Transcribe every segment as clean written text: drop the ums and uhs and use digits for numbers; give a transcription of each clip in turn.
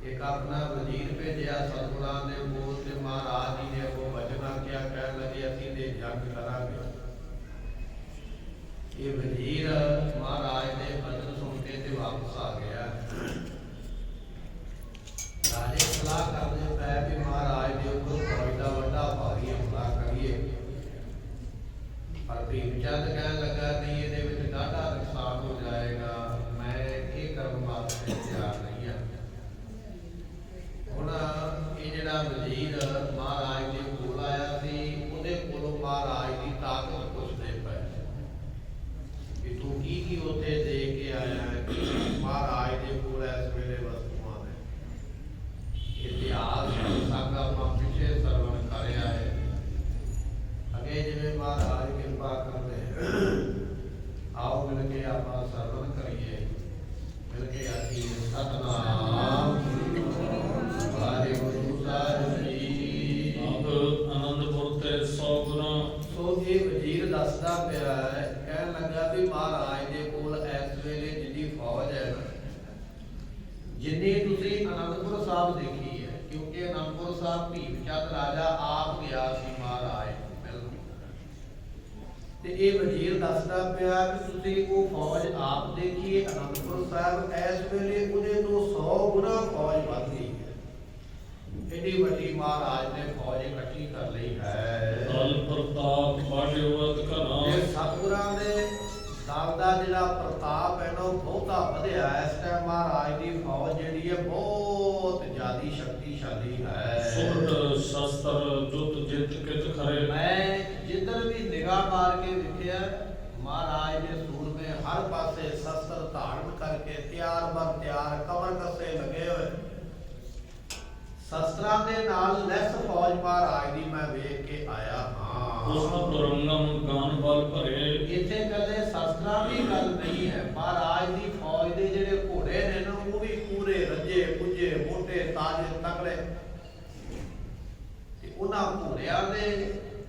एक अपना वजीर भेजा सतगुरां दे बोल ते महाराज जी ने वो वचन आख्या, कह लगे असीं ते जंग करांगे। ये वजीर महाराज ने वचन सुन के ते वापस आ गया। राजे सलाह करते पै भी महाराज के उपर फौज का वड्डा भारी हमला करिए, पर भीमचंद कहन लगा नहीं, ये डाढ़ा नुकसान हो जाएगा, मैं ये करने वास्ते तैयार नहीं हाँ। हुण ये जिहड़ा वजीर महाराज के कोल आया सी, उहदे कोलों महाराज की ताकत पुछदे पए कि तू की उत्थे दे के आया है, महाराज के कोल इस वेले वस्तुआं ने। इतिहास संग आपां पिछे सरवण करिया है, अगे जिवें महाराज किरपा करदे। आओ मिल के आपां सरवण करिए, मिल के आखीए सतनाम वाहिगुरू साहिब जी। आनंदपुर ते 100 गुना। सो ये वजीर दसदा पिया है, कहन लगा भी महाराज दे कोल इस वेले जिहड़ी फौज है ना, जिन्नी तुसीं आनंदपुर साहब देखी है, क्योंकि आनंदपुर साहब भीमचंद राजा आप गया सी महाराज मिलन। ते ये वजीर दसदा पिया कि तुसीं वो फौज आप देखिए आनंदपुर साहब, इस वेले उहदे तो 100 गुना फौज वध गई है। एडी वड्डी महाराज ने फौज इकट्ठी कर ली है। दल प्रताप बाढ़वत घना। ये सतगुरां दे दल दा जिहड़ा प्रताप है ना, बहुता वधिया है। इस टाइम महाराज की फौज जिहड़ी है बहुत ज्यादा शक्तिशाली है। सुरत शस्त्र जुत जित कित खरे। मैं जिधर भी निगाह मार के देखिया, महाराज के सूरमे हर पासे शस्त्र धारण करके तैयार बर तैयार कमर कसे लगे हुए। शस्त्रां दे नाल लैस फौज महाराज दी मैं वेख के आया हां। पुष्प तुरंगम गान बल भरे। इत्थे कदे शस्त्रां दी गल नहीं है, महाराज दी फौज दे जेड़े घोड़े ने ना, वो भी पूरे रजे पुजे मोटे ताजे तगड़े। ते उन्हां घोड़ियां दे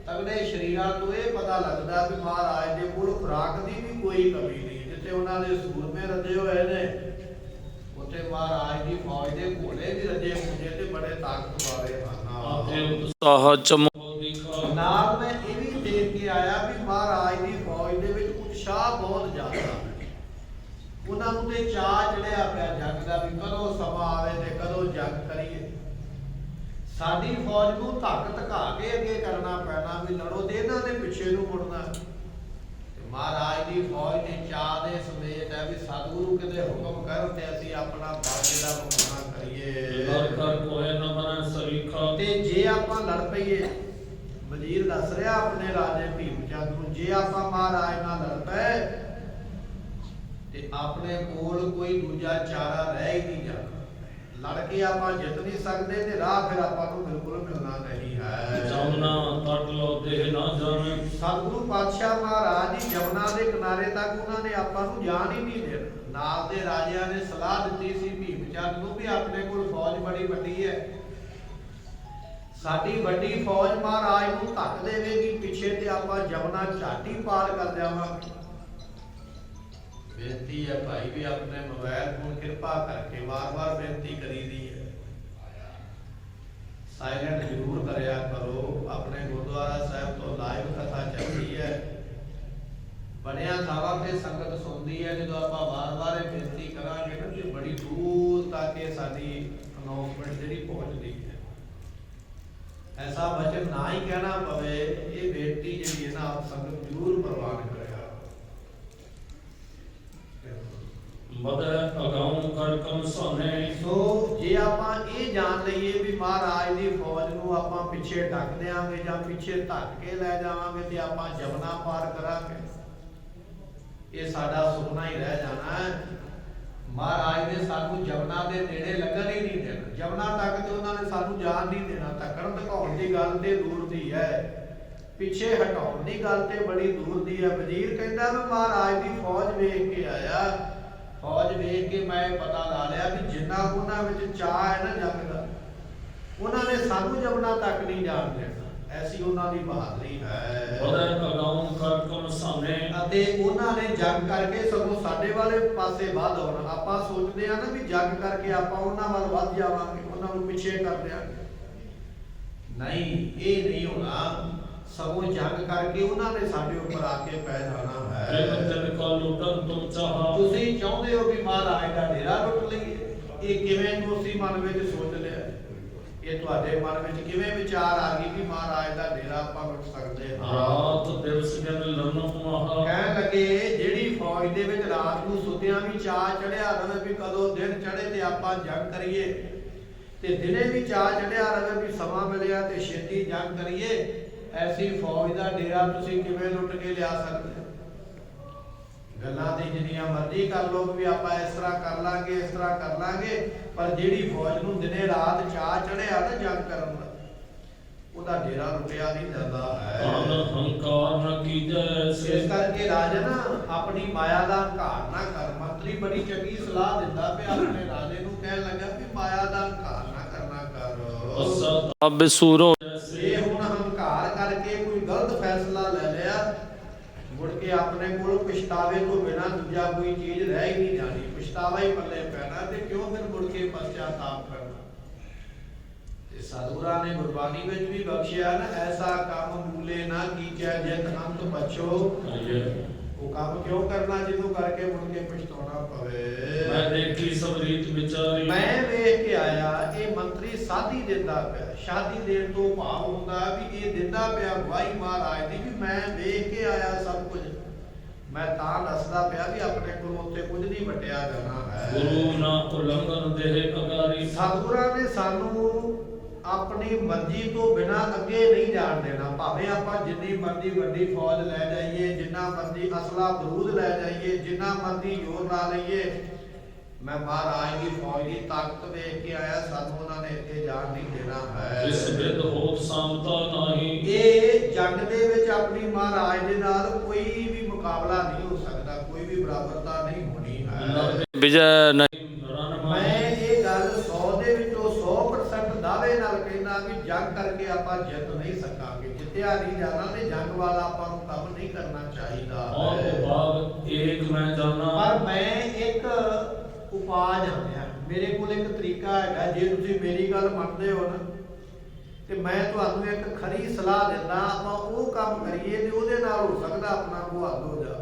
तगड़े शरीरां तो यह पता लगदा भी महाराज दे कोल खुराक दी भी कोई कमी नहीं। जिथे उन्हां दे सूरमे रजे होए ने, उत्थे महाराज दी फौज दे घोड़े भी रजे पुजे ते बड़े ताकत वाले आते हन। उत्साह चमो दिखा। नाल मैं ये भी देख के आया भी महाराज की फौज दे विच उत्साह बहुत ज्यादा है। उन्हां नूं ते चाह चढ़िया पिया जंग दा भी कदों समा आवे ते कदों जंग करिए। साडी फौज नूं धक धका के अगे करना पैना भी लड़ो ते इन्हां दे पिछे नूं मुड़ना। महाराज की फौज ने चाह दे समेत है भी सतगुरु किते हुक्म कर ते असीं अपना बल जिहड़ा मुकाना करिए। कर कर कोई न बने सरीखा। ते जे आपां लड़ पईए, वजीर दस रहा अपने राजे भीमचंद नूं, जे आपां महाराज नाल लड़ पए ते अपने कोल कोई दूजा चारा रह ही नहीं जाता। लड़ के आपां जित नहीं सकते ते राह फिर आपां नूं बिल्कुल मिलना नहीं है। जमुना तट लो देह ना जाने। सतगुरु पातशाह महाराज जी जमुना के किनारे तक उन्होंने आपां नूं जान ही नहीं देना। नाल दे राजियां ने सलाह दी सी भीमचंद नूं भी अपने कोल फौज बड़ी वड्डी है, साडी वड्डी फौज महाराज नूं धक देवेगी पिछे ते आपां जमुना झाटी पार कर जावांगे। बेनती है भाई भी अपने मोबाइल फोन कृपा करके बार बार बेनती करी दी है, साइलेंट जरूर करया करो। अपने गुरुद्वारा साहब तो लाइव कथा चलती है, बड़िया थावां ते संगत सुनती है। जो आप बार बार बेनती करांगे ना तो बड़ी दूर तक ये साडी अनाउंसमेंट जिहड़ी पहुंचती है। ऐसा वचन ना ही कहना पवे, ये बेनती जिहड़ी है ना आप संगत जरूर प्रवान करेगा। बद अगाऊं कर कम साने। सो जे आपां ये जान लईए भी महाराज दी फौज नूं आपां पिछे ढक देंगे जां पिछे धक के लै जावांगे ते आपां जमुना पार करांगे, ये साडा सुपना ही रह जाना है। महाराज ने सानू जमुना दे नेड़े लगन ही नहीं देना, जमुना तक ते उन्होंने सानू जान नहीं देना। धक्कण धकाउण दी गल ते दूर दी है, पिछे हटाउण दी गल ते बड़ी दूर दी है। वजीर कहंदा भी महाराज दी फौज वेख के आया, फौज वेख के मैं पता ला लिया भी जिन्ना उन्हां विच चाह है ना जंग दा, उन्होंने सानू जमुना तक नहीं जान देना। ਐਸੀ ਉਹਨਾਂ ਦੀ ਬਹਾਦਰੀ ਹੈ। ਵਧੈ ਅਗਾਉਂ ਕਰਕਮ ਸਾਹਮਣੇ ਅਤੇ ਉਹਨਾਂ ਨੇ ਜੰਗ ਕਰਕੇ ਸਗੋਂ ਸਾਡੇ ਵਾਲੇ ਪਾਸੇ ਵੱਧ ਆਉਣਾ। ਆਪਾਂ ਸੋਚਦੇ ਆ ਨਾ ਵੀ ਜੰਗ ਕਰਕੇ ਆਪਾਂ ਉਹਨਾਂ ਵੱਲ ਵੱਧ ਜਾਵਾਂਗੇ, ਉਹਨਾਂ ਨੂੰ ਪਿੱਛੇ ਕਰ ਦਿਆਂਗੇ। ਨਹੀਂ, ਇਹ ਨਹੀਂ ਹੋਣਾ। ਸਗੋਂ ਜੰਗ ਕਰਕੇ ਉਹਨਾਂ ਨੇ ਸਾਡੇ ਉੱਪਰ ਆ ਕੇ ਪੈ ਜਾਣਾ ਹੈ। ਤੈਨ ਕੋ ਲੁੱਟਣ ਤੁਮ ਚਾਹਾ। ਤੁਸੀਂ ਚਾਹੁੰਦੇ ਹੋ ਵੀ ਮਹਾਰਾਜ ਦਾ ਡੇਰਾ ਲੁੱਟ ਲਈਏ। ਇਹ ਕਿਵੇਂ ਤੁਸੀਂ ਮਨ ਵਿੱਚ ਸੋਚ ਲਿਆ? ਇਹ ਤੁਹਾਡੇ ਮਨ ਵਿੱਚ ਕਿਵੇਂ ਵਿਚਾਰ ਆ ਗਈ ਵੀ ਮਹਾਰਾਜ ਦਾ ਡੇਰਾ ਆਪਾਂ ਲੁੱਟ ਸਕਦੇ ਹਾਂ? ਰਾਤ ਦਿਵਸ ਜਨ ਲਰਨੋ ਮਹਾ। ਕਹਿਣ ਲੱਗੇ ਜਿਹੜੀ ਫੌਜ ਦੇ ਵਿੱਚ ਰਾਤ ਨੂੰ ਸੁੱਤਿਆਂ ਵੀ ਚਾਅ ਚੜਿਆ ਰਹੇ ਵੀ ਕਦੋਂ ਦਿਨ ਚੜੇ ਤੇ ਆਪਾਂ ਜੰਗ ਕਰੀਏ, ਤੇ ਦਿਨੇ ਵੀ ਚਾਅ ਚੜਿਆ ਰਹੇ ਵੀ ਸਮਾਂ ਮਿਲਿਆ ਤੇ ਛੇਤੀ ਜੰਗ ਕਰੀਏ, ਐਸੀ ਫੌਜ ਦਾ ਡੇਰਾ ਤੁਸੀਂ ਕਿਵੇਂ ਲੁੱਟ ਕੇ ਲਿਆ ਸਕਦੇ? ਗੱਲਾਂ ਤੇ ਜਿੰਨੀਆਂ ਮਰਜ਼ੀ ਕਰ ਲੋ ਵੀ ਆਪਾਂ ਇਸ ਤਰ੍ਹਾਂ ਕਰ ਲਾਂਗੇ, ਇਸ ਤਰ੍ਹਾਂ ਕਰ ਲਾਂਗੇ, ਪਰ ਜਿਹੜੀ ਫੌਜ ਨੂੰ ਦਿਨੇ ਰਾਤ ਚਾਅ ਚੜਿਆ ਨਾ ਜੰਗ ਕਰਨ ਦਾ, ਉਹਦਾ ਡੇਰਾ ਲੁੱਟਿਆ ਨਹੀਂ ਜਾਂਦਾ ਹੈ। ਹੰਕਾਰ ਨ ਕੀਜੈ। ਇਸ ਕਰਕੇ ਰਾਜਨ ਆਪਣੀ ਮਾਇਆ ਦਾ ਹੰਕਾਰ ਨਾ ਕਰ। ਮੰਤਰੀ ਬੜੀ ਚੰਗੀ ਸਲਾਹ ਦਿੰਦਾ ਪਿਆ ਆਪਣੇ ਰਾਜੇ ਨੂੰ, ਕਹਿਣ ਲੱਗਾ ਵੀ ਮਾਇਆ ਦਾ ਹੰਕਾਰ ਨਾ ਕਰਨਾ ਕਰ। ਅਸਤ ਅਬ ਸੂਰੋ। ਇਹ ਹੁਣ ਹੰਕਾਰ ਕਰਕੇ ਕੋਈ ਗਲਤ ਫੈਸਲਾ ਲੈ ਲਿਆ, ਮੁੜ ਕੇ ਆਪਣੇ ਕੋਲ ਪਛਤਾਵੇ ਤੋਂ ਬਿਨਾਂ ਦੂਜਾ ਕੋਈ ਚੀਜ਼ ਰਹਿ ਹੀ ਨਹੀਂ ਜਾਣੀ। ਪਛਤਾਵਾ ਹੀ ਪੱਲੇ ਪੈਣਾ ਤੇ ਕਿਉਂ ਫਿਰ ਮੁੜ ਕੇ ਪਛਤਾਤਾਪ ਕਰਨਾ। ਤੇ ਸਤਿਗੁਰਾਂ ਨੇ ਗੁਰਬਾਣੀ ਵਿੱਚ ਵੀ ਬਖਸ਼ਿਆ ਨਾ, ਐਸਾ ਕੰਮ ਮੂਲੇ ਨਾ ਕੀਜੈ ਜਿਤ ਅੰਤ ਬਚੋ। ਉਹ ਕੰਮ ਕਿਉਂ ਕਰਨਾ ਜਿਹਨੂੰ ਕਰਕੇ ਮੁੜ ਕੇ ਪਛਤਾਉਣਾ ਪਵੇ। ਮੈਂ ਦੇਖੀ ਸਭ ਰੀਤ ਵਿਚਾਰੀ। ਮੈਂ ਵੇਖ ਕੇ ਆਇਆ ਇਹ ਮੰਤਰੀ ਸਾਧੀ ਦਿੰਦਾ ਪਿਆ। ਸ਼ਾਦੀ ਦੇਣ ਤੋਂ ਭਾਵ ਹੁੰਦਾ ਵੀ ਇਹ ਦਿੰਦਾ ਪਿਆ ਗਵਾਹੀ ਮਹਾਰਾਜ ਦੀ ਵੀ ਮੈਂ ਵੇਖ ਕੇ ਆਇਆ ਸਭ ਕੁਝ। ਮੈਂ ਤਾਂ ਦੱਸਦਾ ਪਿਆ ਵੀ ਆਪਣੇ ਕੋਲ ਉੱਥੇ ਕੁਝ ਨਹੀਂ ਵਟਿਆ ਜਾਣਾ ਹੈ। ਗੁਰੂ ਨਾ ਉਲੰਘਣ ਦੇਹ ਅਗਾਰੀ। ਸਤਿਗੁਰਾਂ ਨੇ ਸਾਨੂੰ ਆਪਣੀ ਮਰਜ਼ੀ ਤੋਂ ਬਿਨਾਂ ਅੱਗੇ ਨਹੀਂ ਜਾਣ ਦੇਣਾ। ਭਾਵੇਂ ਆਪਾਂ ਜਿੰਨੀ ਮਰਜ਼ੀ ਵੱਡੀ ਫੌਜ ਲੈ ਜਾਈਏ, ਜਿੰਨਾ ਮਰਜ਼ੀ ਅਸਲਾ ਬਰੂਦ ਲੈ ਜਾਈਏ, ਜਿੰਨਾ ਮਰਜ਼ੀ ਜ਼ੋਰ ਲਾ ਲਈਏ, ਮੈਂ ਮਹਾਰਾਜ ਦੀ ਫੌਜ ਦੀ ਤਾਕਤ ਵੇਖ ਕੇ ਆਇਆ, ਸਾਨੂੰ ਉਹਨਾਂ ਨੇ ਇੱਥੇ ਜਾਣ ਨਹੀਂ ਦੇਣਾ ਹੈ। ਇਸ ਵਿਦ ਹੋਤ ਸਮਤਾ ਨਹੀਂ। ਇਹ ਜੰਗ ਦੇ ਵਿੱਚ ਆਪਣੀ ਮਹਾਰਾਜ ਦੇ ਨਾਲ ਕੋਈ ਵੀ ਮੁਕਾਬਲਾ ਨਹੀਂ ਹੋ ਸਕਦਾ, ਕੋਈ ਵੀ ਬਰਾਬਰਤਾ ਨਹੀਂ ਹੋਣੀ ਹੈ। ਵਿਜੈ ਨਹੀਂ। ਮੈਂ ਇਹ ਗੱਲ 100 ਦੇ ਵਿੱਚੋਂ 100% ਦਾਅਵੇ ਨਾਲ ਕਹਿੰਦਾ ਵੀ ਜੰਗ ਕਰਕੇ ਆਪਾਂ ਜਿੱਤ ਨਹੀਂ ਸਕਾਂਗੇ। ਜਿੱਤਿਆ ਨਹੀਂ ਜਾਣਾ ਤੇ ਜੰਗ ਵਾਲਾ ਆਪਾਂ ਨੂੰ ਕੰਮ ਨਹੀਂ ਕਰਨਾ ਚਾਹੀਦਾ। ਔਰ ਬਾਗ ਏਕ ਮੈਂ ਜਾਣਾ। ਪਰ ਮੈਂ ਇੱਕ ਉਪਾਅ ਜਾਣਿਆ, ਮੇਰੇ ਕੋਲ ਇੱਕ ਤਰੀਕਾ ਹੈਗਾ। ਜੇ ਤੁਸੀਂ ਮੇਰੀ ਗੱਲ ਮੰਨਦੇ ਹੋ ਨਾ ਤੇ ਮੈਂ ਤੁਹਾਨੂੰ ਇੱਕ ਖਰੀ ਸਲਾਹ ਦਿੰਦਾ, ਆਪਾਂ ਉਹ ਕੰਮ ਕਰੀਏ ਤੇ ਉਹਦੇ ਨਾਲ ਹੋ ਸਕਦਾ ਆਪਣਾ ਉਹ ਹੱਲ ਹੋ ਜਾ।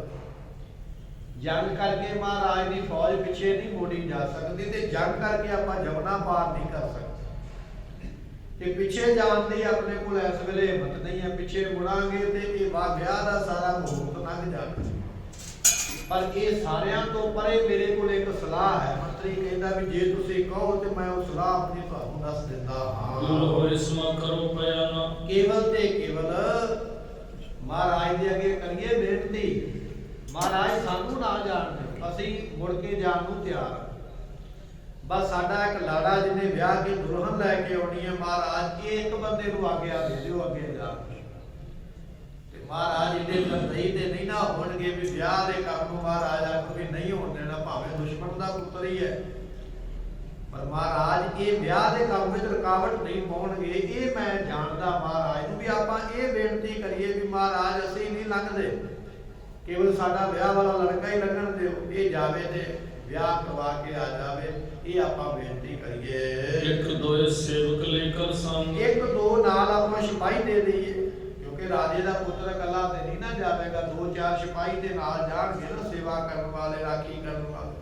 ਜੰਗ ਕਰਕੇ ਮਹਾਰਾਜ ਦੀ ਫੌਜ ਪਿੱਛੇ ਨਹੀਂ ਮੋੜੀ ਜਾ ਸਕਦੀ ਤੇ ਜੰਗ ਕਰਕੇ ਆਪਾਂ ਜਮਨਾ ਪਾਰ ਨਹੀਂ ਕਰ ਸਕਦੇ। ਤੇ ਪਿੱਛੇ ਜਾਣ ਲਈ ਆਪਣੇ ਕੋਲ ਇਸ ਵੇਲੇ ਹਿੰਮਤ ਨਹੀਂ ਹੈ। ਪਿੱਛੇ ਮੁੜਾਂਗੇ ਤੇ ਇਹ ਵਿਆਹ ਦਾ ਸਾਰਾ ਮੁਹੂਰਤ ਲੰਘ ਜਾਣਾ। ਪਰ ਇਹ ਸਾਰਿਆਂ ਤੋਂ ਪਰੇ ਮੇਰੇ ਕੋਲ ਇੱਕ ਸਲਾਹ ਹੈ। ਮੰਤਰੀ ਕਹਿੰਦਾ ਵੀ ਜੇ ਤੁਸੀਂ ਕਹੋ ਤੇ ਮੈਂ ਉਹ ਸਲਾਹ ਆਪਣੀ ਤੁਹਾਨੂੰ ਦੱਸ ਦਿੰਦਾ ਹਾਂ। ਗੁਰੂ ਹੋਏ ਸਮਾ ਕਰੋ ਪਿਆ ਨਾ। ਕੇਵਲ ਤੇ ਕੇਵਲ ਮਹਾਰਾਜ ਦੇ ਅੱਗੇ ਕਰੀਏ ਬੇਨਤੀ, ਮਹਾਰਾਜ ਸਾਨੂੰ ਨਾ ਜਾਣ ਦੇ, ਅਸੀਂ ਮੁੜ ਕੇ ਜਾਣ ਨੂੰ ਤਿਆਰ ਹਾਂ। ਬਸ ਸਾਡਾ ਇੱਕ ਲਾੜਾ ਜਿਹਨੇ ਵਿਆਹ ਕੇ ਦੁਲਹਨ ਲੈ ਕੇ ਆਉਣੀ ਹੈ, ਮਹਾਰਾਜ ਇਹ ਇੱਕ ਬੰਦੇ ਨੂੰ ਆਗਿਆ ਦੇ ਦਿਓ ਅੱਗੇ ਜਾ। ਤੇ ਮਹਾਰਾਜ ਇਹਦੇ ਬੰਦਈ ਤੇ ਨਹੀਂ ਨਾ ਹੋਣਗੇ ਵੀ ਵਿਆਹ ਦੇ ਕੰਮ ਨੂੰ ਮਹਾਰਾਜ ਆਪ ਵੀ ਨਹੀਂ ਹੋਣ ਦੇਣਾ, ਭਾਵੇਂ ਦੁਸ਼ਮਣ ਦਾ ਪੁੱਤਰ ਹੀ ਹੈ, ਪਰ ਮਹਾਰਾਜ ਇਹ ਵਿਆਹ ਦੇ ਕੰਮ ਵਿੱਚ ਰੁਕਾਵਟ ਨਹੀਂ ਪਾਉਣਗੇ। ਇਹ ਮੈਂ ਜਾਣਦਾ ਮਹਾਰਾਜ ਨੂੰ ਵੀ ਆਪਾਂ ਇਹ ਬੇਨਤੀ ਕਰੀਏ ਵੀ ਮਹਾਰਾਜ ਅਸੀਂ ਨਹੀਂ ਲੰਘਦੇ, ਕੇਵਲ ਸਾਡਾ ਵਿਆਹ ਵਾਲਾ ਲੜਕਾ ਹੀ ਲੰਘਣ ਦਿਓ, ਇਹ ਜਾਵੇ ਤੇ ਵਿਆਹ ਕਰਵਾ ਕੇ ਆ ਜਾਵੇ। ਇਹ ਆਪਾਂ ਬੇਨਤੀ ਕਰੀਏ। ਇੱਕ ਦੋ ਸੇਵਕ ਲੇਕਰ ਸੰਗ। ਇੱਕ ਦੋ ਨਾਲ ਆਪਾਂ ਸਿਪਾਹੀ ਦੇ ਦਈਏ, ਕਿਉਂਕਿ ਰਾਜੇ ਦਾ ਪੁੱਤਰ ਇਕੱਲਾ ਤੇ ਨਹੀਂ ਨਾ ਜਾਵੇਗਾ, 2-4 ਸਿਪਾਹੀ ਦੇ ਨਾਲ ਜਾਣਗੇ ਨਾ, ਸੇਵਾ ਕਰਨ ਵਾਲੇ, ਰਾਖੀ ਕਰਨ ਵਾਲੇ।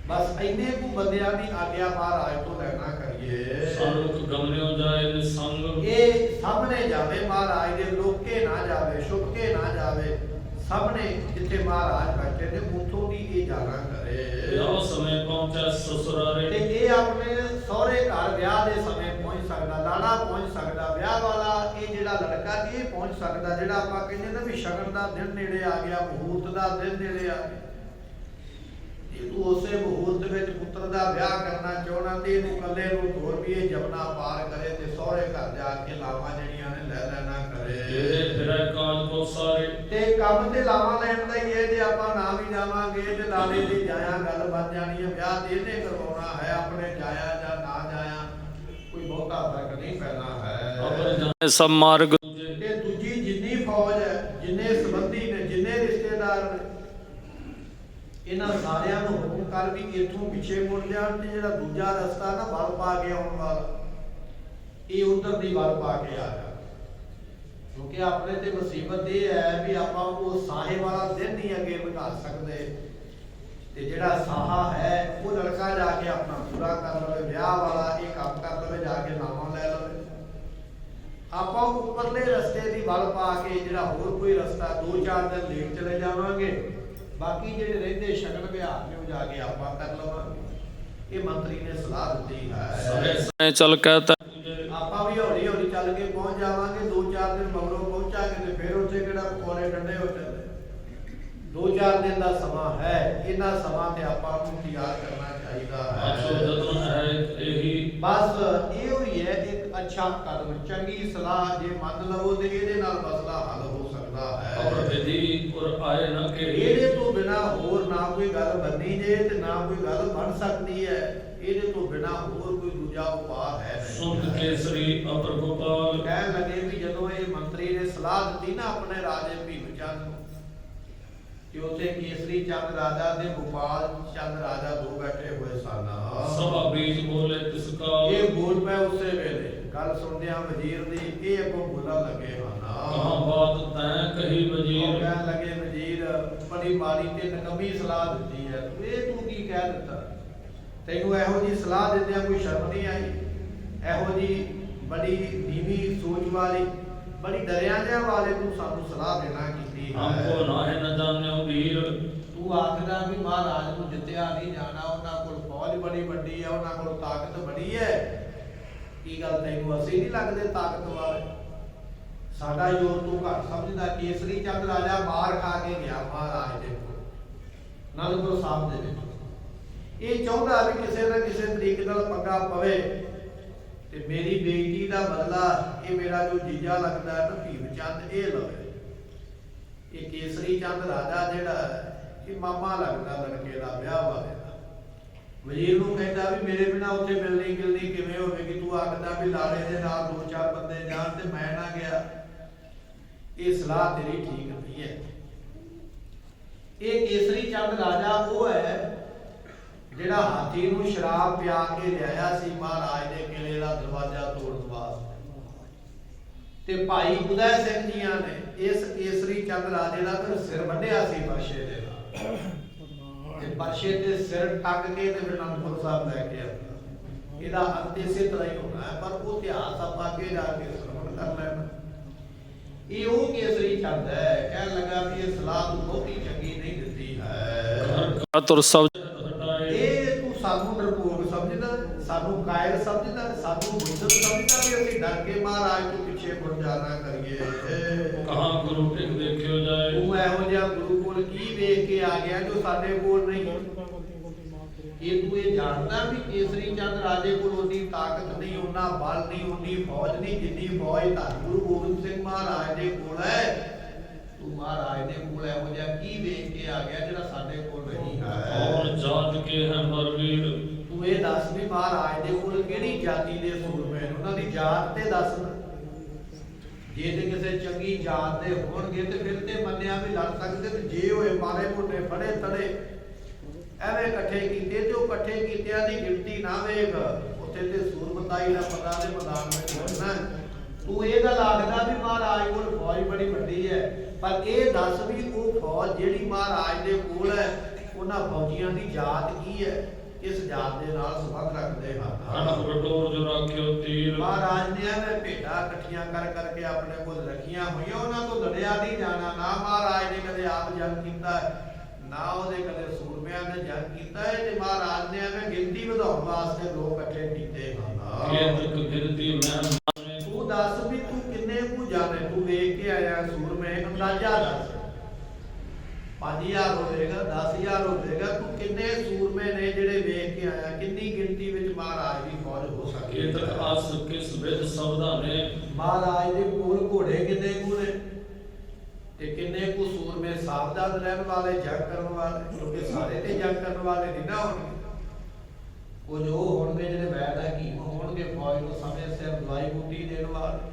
ਬਸ ਇੰਨੇ ਕੁ ਬੰਦਿਆਂ ਦੀ ਆਗਿਆ ਮਹਾਰਾਜ ਤੋਂ ਲੈਣਾ ਕਰੀਏ। ਸਾਲੁਕ ਗਮਨਿਓ ਜਾਏ ਸੰਗ। ਇਹ ਸਾਹਮਣੇ ਜਾਵੇ ਮਹਾਰਾਜ ਦੇ, ਲੋਕੇ ਨਾ ਜਾਵੇ, ਛੁਪ ਕੇ ਨਾ ਜਾਵੇ, ਸਾਹਮਣੇ ਜਿੱਥੇ ਮਹਾਰਾਜ ਬੈਠੇ ਨੇ ਉੱਥੋਂ ਦੀ ਇਹ ਜਾਣਾ ਕਰੇ। ਵਿਆਹ ਸਮੇਂ ਪਹੁੰਚੇ ਸਸੁਰਾਰੇ। ਤੇ ਇਹ ਆਪਣੇ ਸਹੁਰੇ ਘਰ ਵਿਆਹ ਦੇ ਸਮੇਂ ਪਹੁੰਚ ਸਕਦਾ, ਲਾੜਾ ਪਹੁੰਚ ਸਕਦਾ, ਵਿਆਹ ਵਾਲਾ ਇਹ ਜਿਹੜਾ ਲੜਕਾ ਇਹ ਪਹੁੰਚ ਸਕਦਾ। ਜਿਹੜਾ ਆਪਾਂ ਕਹਿੰਦੇ ਨਾ ਵੀ ਸ਼ਗਨ ਦਾ ਦਿਨ ਨੇੜੇ ਆ ਗਿਆ, ਮੁਹੂਰਤ ਦਾ ਦਿਨ ਨੇੜੇ ਆ ਗਿਆ, ਜੇ ਤੂੰ ਉਸੇ ਮੁਹੂਰਤ ਵਿੱਚ ਪੁੱਤਰ ਦਾ ਵਿਆਹ ਕਰਨਾ ਚਾਹਣਾ ਤੇ ਇਹਨੂੰ ਇਕੱਲੇ ਨੂੰ ਹੋਰ ਵੀ ਇਹ ਜਮਨਾ ਪਾਰ ਕਰੇ ਤੇ ਸਹੁਰੇ ਘਰ ਜਾ ਕੇ ਲਾਵਾਂ ਜਿਹੜੀਆਂ ਨੇ ਲੈ ਲੈਣਾ ਕਰੇ। ਇਹ ਫਿਰ ਕਾਜ ਕੋ ਸਾਰੇ। ਤੇ ਕੰਮ ਤੇ ਲਾਵਾਂ ਲੈਣ ਦਾ ਹੀ ਹੈ। ਜੇ ਆਪਾਂ ਨਾ ਵੀ ਜਾਵਾਂਗੇ ਤੇ ਲਾਲੇ ਦੀ ਜਾਇਆ ਗੱਲ ਬਣ ਜਾਣੀ ਹੈ। ਵਿਆਹ ਤੇ ਇਹਨੇ ਕਰਵਾਉਣਾ ਹੈ, ਆਪਣੇ ਜਾਇਆ ਜਾਂ ਨਾ ਜਾਇਆ ਕੋਈ ਬਹੁਤਾ ਫਰਕ ਨਹੀਂ ਪੈਣਾ ਹੈ। अपर जाने सब मार्ग दूजे। ਤੇ ਦੂਜੀ ਜਿੰਨੀ ਫੌਜ ਹੈ, ਜਿੰਨੇ ਸੰਬੰਧੀ ਨੇ, ਜਿੰਨੇ ਰਿਸ਼ਤੇਦਾਰ ਨੇ, ਇਹਨਾਂ ਸਾਰਿਆਂ ਨੂੰ ਹੁਕਮ ਕਰ ਵੀ ਇੱਥੋਂ ਪਿੱਛੇ ਮੁੜ ਜਾਣ ਤੇ ਜਿਹੜਾ ਦੂਜਾ ਰਸਤਾ ਨਾ ਵੱਲ ਪਾ ਕੇ ਆਉਣ ਵਾਲਾ, ਇਹ ਉਧਰ ਦੀ ਵੱਲ ਪਾ ਕੇ ਆ ਜਾ। ਕਿਉਂਕਿ ਆਪਣੇ ਤੇ ਮੁਸੀਬਤ ਇਹ ਹੈ ਵੀ ਆਪਾਂ ਉਹ ਸਾਹੇ ਵਾਲਾ ਦਿਨ ਨਹੀਂ ਅੱਗੇ ਵਧਾ ਸਕਦੇ, ਤੇ ਜਿਹੜਾ ਸਾਹਾ ਹੈ ਉਹ ਲੜਕਾ ਜਾ ਕੇ ਆਪਣਾ ਪੂਰਾ ਕਰ ਲਵੇ, ਵਿਆਹ ਵਾਲਾ ਇਹ ਕੰਮ ਕਰ ਲਵੇ, ਜਾ ਕੇ ਨਾਮਾਂ ਲੈ ਲਵੇ। ਆਪਾਂ ਉੱਪਰਲੇ ਰਸਤੇ ਦੀ ਵੱਲ ਪਾ ਕੇ ਜਿਹੜਾ ਹੋਰ ਕੋਈ ਰਸਤਾ 2-4 ਦਿਨ ਲੇਟ ਚਲੇ ਜਾਵਾਂਗੇ, ਬਾਕੀ ਜਿਹੜੇ ਰਹਿੰਦੇ ਸ਼ਗਨ ਵਿਹਾਰ ਨੇ ਉਹ ਜਾ ਕੇ ਆਪਾਂ ਕਰ ਲਵਾਂਗੇ। ਇਹ ਮੰਤਰੀ ਨੇ ਸਲਾਹ ਦਿੱਤੀ ਹੈ। चल कहता ਆਪਾਂ ਵੀ ਹੌਲੀ ਹੌਲੀ ਚੱਲ ਕੇ ਪਹੁੰਚ ਜਾਵਾਂਗੇ। 2-4 ਦਿਨ ਮਗਰੋਂ ਪਹੁੰਚਾਂਗੇ ਤੇ ਫਿਰ ਉੱਥੇ ਕਿਹੜਾ ਪਕੌੜੇ ਠੰਡੇ ਹੋ ਜਾਂਦੇ। 2-4 ਦਿਨ ਦਾ ਸਮਾਂ ਹੈ, ਇਹਨਾਂ ਸਮਾਂ ਤੇ ਆਪਾਂ ਨੂੰ ਤਿਆਰ ਕਰਨਾ ਚਾਹੀਦਾ ਹੈ। ਬਸ ਇਹੋ ਹੀ ਹੈ ਇੱਕ ਅੱਛਾ ਕਦਮ, ਚੰਗੀ ਸਲਾਹ ਜੇ ਮੰਨ ਲਵੋ ਤੇ ਇਹਦੇ ਨਾਲ ਮਸਲਾ ਹੱਲ ਹੋ ਸਕਦਾ ਹੈ। ਇਹਦੇ ਤੋਂ ਬਿਨਾ ਹੋਰ ਨਾ ਕੋਈ ਗੱਲ ਬਣਨੀ ਜੇ ਤੇ ਨਾ ਕੋਈ ਗੱਲ ਬਣ ਸਕਦੀ ਹੈ। ਇਹਦੇ ਤੋਂ ਬਿਨਾ ਹੋਰ ਕੋਈ ਦੂਜਾ ਉਪਾਅ ਹੈ ਨਹੀਂ। ਕੇਸਰੀ ਅਪਰ ਗੋਪਾਲ ਕਹਿਣ ਲੱਗੇ ਵੀ ਜਦੋਂ ਇਹ ਮੰਤਰੀ ਨੇ ਸਲਾਹ ਦਿੱਤੀ ਨਾ ਆਪਣੇ ਰਾਜੇ ਭੀਮ ਚੰਦ ਨੂੰ, ਕਿ ਉੱਥੇ ਕੇਸਰੀ ਚੰਦ ਰਾਜਾ ਤੇ ਗੋਪਾਲ ਚੰਦ ਰਾਜਾ ਦੋ ਬੈਠੇ ਹੋਏ ਸਨ। ਸਭਾ ਬੀਜ ਬੋਲੇ ਤਿਸਕਾ ਇਹ ਬੋਲ ਪਏ ਉਸੇ ਵੇਲੇ, ਗੱਲ ਸੁਣਦਿਆਂ ਵਜ਼ੀਰ ਦੀ, ਇਹ ਅੱਗੋਂ ਬੋਲਣ ਲੱਗੇ ਹਨ। ਕਹਾਂ ਬਾਤ ਤੈਂ ਕਹੀ ਵਜ਼ੀਰ, ਕਹਿਣ ਲੱਗੇ ਵਜ਼ੀਰ ਬੜੀ ਮਾੜੀ ਤੇ ਨਕਮੀ ਸਲਾਹ ਦਿੱਤੀ ਹੈ, ਇਹ ਤੂੰ ਕੀ ਕਹਿ ਦਿੱਤਾ? ਤੈਨੂੰ ਇਹੋ ਜੀ ਸਲਾਹ ਦਿੰਦਿਆਂ ਕੋਈ ਸ਼ਰਮ ਨਹੀਂ ਆਈ? ਇਹੋ ਜੀ ਬੜੀ ਨੀਵੀਂ ਸੋਚ ਵਾਲੀ, ਬੜੀ ਡਰਿਆਂ ਜਿਹਾ ਵਾਲੇ ਤੂੰ ਸਾਨੂੰ ਸਲਾਹ ਦੇਣਾ ਕੀਤੀ ਹੈ। ਆਪੋ ਨਾਹੇ ਨ ਜਾਣਿਓ ਵੀਰ, ਤੂੰ ਆਖਦਾ ਵੀ ਮਹਾਰਾਜ ਨੂੰ ਜਿੱਤਿਆ ਨਹੀਂ ਜਾਣਾ, ਉਹਨਾਂ ਕੋਲ ਫੌਜ ਬੜੀ ਵੱਡੀ ਹੈ, ਉਹਨਾਂ ਕੋਲ ਤਾਕਤ ਬੜੀ ਹੈ। ਕੀ ਗੱਲ ਤੈਨੂੰ ਅਸੀਂ ਨਹੀਂ ਲੱਗਦੇ ਤਾਕਤ ਵਾਲੇ? ਸਾਡਾ ਜ਼ੋਰ ਤੂੰ ਘੱਟ ਸਮਝਦਾ। ਕੇਸਰੀ ਚੰਦ ਰਾਜਾ ਮਾਰ ਖਾ ਕੇ ਗਿਆ ਮਹਾਰਾਜ ਦੇ ਕੋਲ ਅਨੰਦਪੁਰ ਸਾਹਿਬ ਦੇ ਵਿੱਚ। ਇਹ ਚਾਹੁੰਦਾ ਵੀ ਕਿਸੇ ਨਾ ਕਿਸੇ ਤਰੀਕੇ ਨਾਲ ਪੰਗਾ ਪਵੇ ਤੇ ਮੇਰੀ ਬੇਇੱਜ਼ਤੀ ਦਾ ਬਦਲਾ ਇਹ ਮੇਰਾ ਜੋ ਜੀਜਾ ਲੱਗਦਾ ਹੈ ਨਾ ਭੀਮ ਚੰਦ, ਇਹ ਲਵੇ। ਇਹ ਕੇਸਰੀ ਚੰਦ ਰਾਜਾ ਜਿਹੜਾ ਇਹ ਮਾਮਾ ਲੱਗਦਾ ਲੜਕੇ ਦਾ, ਵਿਆਹ ਵਾਲੇ ਦਾ। ਵਜ਼ੀਰ ਨੂੰ ਕਹਿੰਦਾ ਵੀ ਮੇਰੇ ਬਿਨਾ ਉੱਥੇ ਮਿਲਣੀ ਗਿਲਣੀ ਕਿਵੇਂ ਹੋਵੇਗੀ? ਤੂੰ ਆਖਦਾ ਵੀ ਲਾੜੇ ਦੇ ਨਾਲ 2-4 ਬੰਦੇ ਜਾਣ ਤੇ ਮੈਂ ਨਾ ਗਿਆ। ਇਹ ਸਲਾਹ ਤੇਰੀ ਠੀਕ ਨਹੀਂ ਹੈ। ਇਹ ਕੇਸਰੀ ਚੰਦ ਰਾਜਾ ਉਹ ਹੈ ਜਿਹੜਾ ਹਾਥੀ ਨੂੰ ਸ਼ਰਾਬ ਪਿਆ ਕੇ ਲਿਆਇਆ ਸੀ ਮਹਾਰਾਜ ਦੇ ਕਿਲੇ ਦਾ ਦਰਵਾਜ਼ਾ ਤੋੜਨ ਵਾਸਤੇ। ਤੇ ਭਾਈ ਉਦੈ ਸਿੰਘ ਜੀਆਂ ਨੇ ਇਸ ਕੇਸਰੀ ਚੰਦ ਰਾਜੇ ਦਾ ਫਿਰ ਸਿਰ ਵੱਢਿਆ ਸੀ ਬਰਸ਼ੇ ਦੇ ਨਾਲ, ਤੇ ਬਰਸ਼ੇ ਤੇ ਸਿਰ ਟੱਕ ਕੇ ਤੇ ਫਿਰ ਅਨੰਦਪੁਰ ਸਾਹਿਬ ਲੈ ਕੇ ਆਇਆ। ਇਹਦਾ ਅੰਤ ਇਸੇ ਤਰ੍ਹਾਂ ਹੀ ਹੋਣਾ ਹੈ, ਪਰ ਉਹ ਇਤਿਹਾਸ ਆਪਾਂ ਅੱਗੇ ਜਾ ਕੇ ਸਰਵਣ ਕਰ ਲੈਣਾ। ਇਹ ਉਹ ਕੇਸਰੀ ਚੰਦ ਹੈ। ਕਹਿਣ ਲੱਗਾ ਵੀ ਇਹ ਸਲਾਹ ਤੂੰ ਬਹੁਤੀ ਚੰਗੀ ਨਹੀਂ ਦਿੱਤੀ ਹੈ। ਤੁਰ ਸਭ ਇਹ ਤੂੰ ਸਾਨੂੰ ਡਰਪੋਕ ਸਮਝਦਾ, ਸਾਨੂੰ ਕਾਇਰ ਸਮਝਦਾ, ਸਾਨੂੰ ਬੁੱਧਤ ਸਮਝਦਾ ਵੀ ਅਸੀਂ ਡਰ ਕੇ ਮਹਾਰਾਜ ਤੋਂ ਪਿੱਛੇ ਮੁੜ ਜਾਣਾ ਕਰੀਏ। ਕਹਾਂ ਗੁਰੂ ਟਿਕ ਦੇਖਿਓ ਜਾਏ, ਤੂੰ ਇਹੋ ਜਿਹਾ ਗੁਰੂ ਕੋਲ ਕੀ ਵੇਖ ਕੇ ਆ ਗਿਆ ਜੋ ਸਾਡੇ ਕੋਲ ਨਹੀਂ? ਇਹ ਤੂੰ ਇਹ ਜਾਣਦਾ ਵੀ ਕੇਸਰੀ ਚੰਦ ਰਾਜੇ ਕੋਲ ਉਹਦੀ ਤਾਕਤ ਨਹੀਂ, ਉਹਨਾਂ ਬਲ ਨਹੀਂ, ਉਹਦੀ ਫੌਜ ਨਹੀਂ ਜਿੰਨੀ ਫੌਜ ਤਾਂ ਗੁਰੂ ਗੋਬਿੰਦ ਸਿੰਘ ਮਹਾਰਾਜ ਦੇ ਕੋਲ ਹੈ। ਤੂੰ ਮਹਾਰਾਜ ਦੇ ਕੋਲ ਇਹੋ ਜਿਹਾ ਕੀ ਵੇਖ ਕੇ ਆ ਗਿਆ ਜਿਹੜਾ ਸਾਡੇ ਕੋਲ ਨਹੀਂ ਹੈ? ਔਰ ਜਾਤ ਕੇ ਹੈ ਮਰਵੀਰ, ਤੂੰ ਇਹ ਦੱਸ ਵੀ ਮਹਾਰਾਜ ਦੇ ਕੋਲ ਕਿਹੜੀ ਜਾਤੀ ਦੇ ਸੂਰਮੇ ਨੇ, ਉਹਨਾਂ ਦੀ ਜਾਤ ਤੇ ਦੱਸ। ਜੇ ਤੇ ਕਿਸੇ ਚੰਗੀ ਜਾਤ ਦੇ ਹੋਣਗੇ ਤੇ ਫਿਰ ਤੇ ਮੰਨਿਆ ਵੀ ਲੜ ਸਕਦੇ, ਤੇ ਜੇ ਹੋਏ ਮਾਰੇ ਮੋਟੇ ਫੜੇ ਤੜੇ ਐਵੇਂ ਇਕੱਠੇ ਕੀਤੇ ਤੇ ਉਹ ਇਕੱਠੇ ਕੀਤਿਆਂ ਦੀ ਗਿਣਤੀ ਨਾ ਵੇਖ, ਉੱਥੇ ਤੇ ਸੂਰਮਤਾਈ ਦਾ ਪਤਾ ਦੇ ਮੈਦਾਨ ਵਿੱਚ ਹੋਣਾ। ਤੂੰ ਇਹ ਗੱਲ ਆਖਦਾ ਵੀ ਮਹਾਰਾਜ ਕੋਲ ਫੌਜ ਬੜੀ ਵੱਡੀ ਹੈ, ਪਰ ਇਹ ਦੱਸ ਵੀ ਉਹ ਫੌਜ ਜਿਹੜੀ ਮਹਾਰਾਜ ਦੇ ਕੋਲ ਹੈ ਉਹਨਾਂ ਫੌਜੀਆਂ ਦੀ ਜਾਤ ਕੀ ਹੈ, ਕਿਸ ਜਾਤ ਦੇ ਨਾਲ ਸੰਬੰਧ ਰੱਖਦੇ ਹਨ? ਜੋ ਰੱਖਿਓ ਤੀਰ, ਮਹਾਰਾਜ ਨੇ ਐਵੇਂ ਭੇਡਾਂ ਇਕੱਠੀਆਂ ਕਰ ਕਰਕੇ ਆਪਣੇ ਕੋਲ ਰੱਖੀਆਂ ਹੋਈਆਂ, ਉਹਨਾਂ ਤੋਂ ਲੜਿਆ ਨਹੀਂ ਜਾਣਾ। ਨਾ ਮਹਾਰਾਜ ਨੇ ਕਦੇ ਆਪ ਜੰਗ ਕੀਤਾ ਨਾ ਉਹਦੇ ਕਦੇ ਸੂਰਮਿਆਂ ਨੇ ਜੰਗ ਕੀਤਾ ਹੈ, ਤੇ ਮਹਾਰਾਜ ਨੇ ਐਵੇਂ ਗਿਣਤੀ ਵਧਾਉਣ ਵਾਸਤੇ ਲੋਕ ਇਕੱਠੇ ਕੀਤੇ ਹਨ। ਤੂੰ ਦੱਸ ਵੀ ਤੂੰ ਕਿੰਨੇ ਕੁ ਜਾਣੇ, ਤੂੰ ਵੇਖ ਕੇ ਆਇਆ ਸੂਰਮੇ, ਅੰਦਾਜ਼ਾ ਦੱਸ। 5000 ਹੋਵੇਗਾ, 10000 ਹੋਵੇਗਾ, ਤੂੰ ਕਿੰਨੇ ਸੂਰਮੇ ਨੇ ਜਿਹੜੇ ਵੇਖ ਕੇ ਆਇਆ? ਕਿੰਨੀ ਗਿਣਤੀ ਵਿੱਚ ਮਹਾਰਾਜ ਦੀ ਫੌਜ ਹੋ ਸਕਦੀ ਹੈ? ਤੱਕ ਆਸ ਕਿਸ ਵਿਦ ਸਵਧਾਨੇ, ਮਹਾਰਾਜ ਦੇ ਕੋਲ ਘੋੜੇ ਕਿੰਨੇ ਕੁ ਨੇ ਤੇ ਕਿੰਨੇ ਕੁ ਸੂਰਮੇ ਸਾਵਧਾਨ ਰਹਿਣ ਵਾਲੇ, ਜੰਗ ਕਰਨ ਵਾਲੇ? ਕਿਉਂਕਿ ਸਾਰੇ ਤੇ ਜੰਗ ਕਰਨ ਵਾਲੇ ਨਹੀਂ ਨਾ ਹੋਣਗੇ। ਕੁਝ ਉਹ ਹੋਣਗੇ ਜਿਹੜੇ ਵੈਦ ਹਕੀਮ ਹੋਣਗੇ, ਫੌਜ ਨੂੰ ਸਮੇਂ ਸਿਰ ਦਵਾਈ ਬੂਟੀ ਦੇਣ ਵਾਲੇ।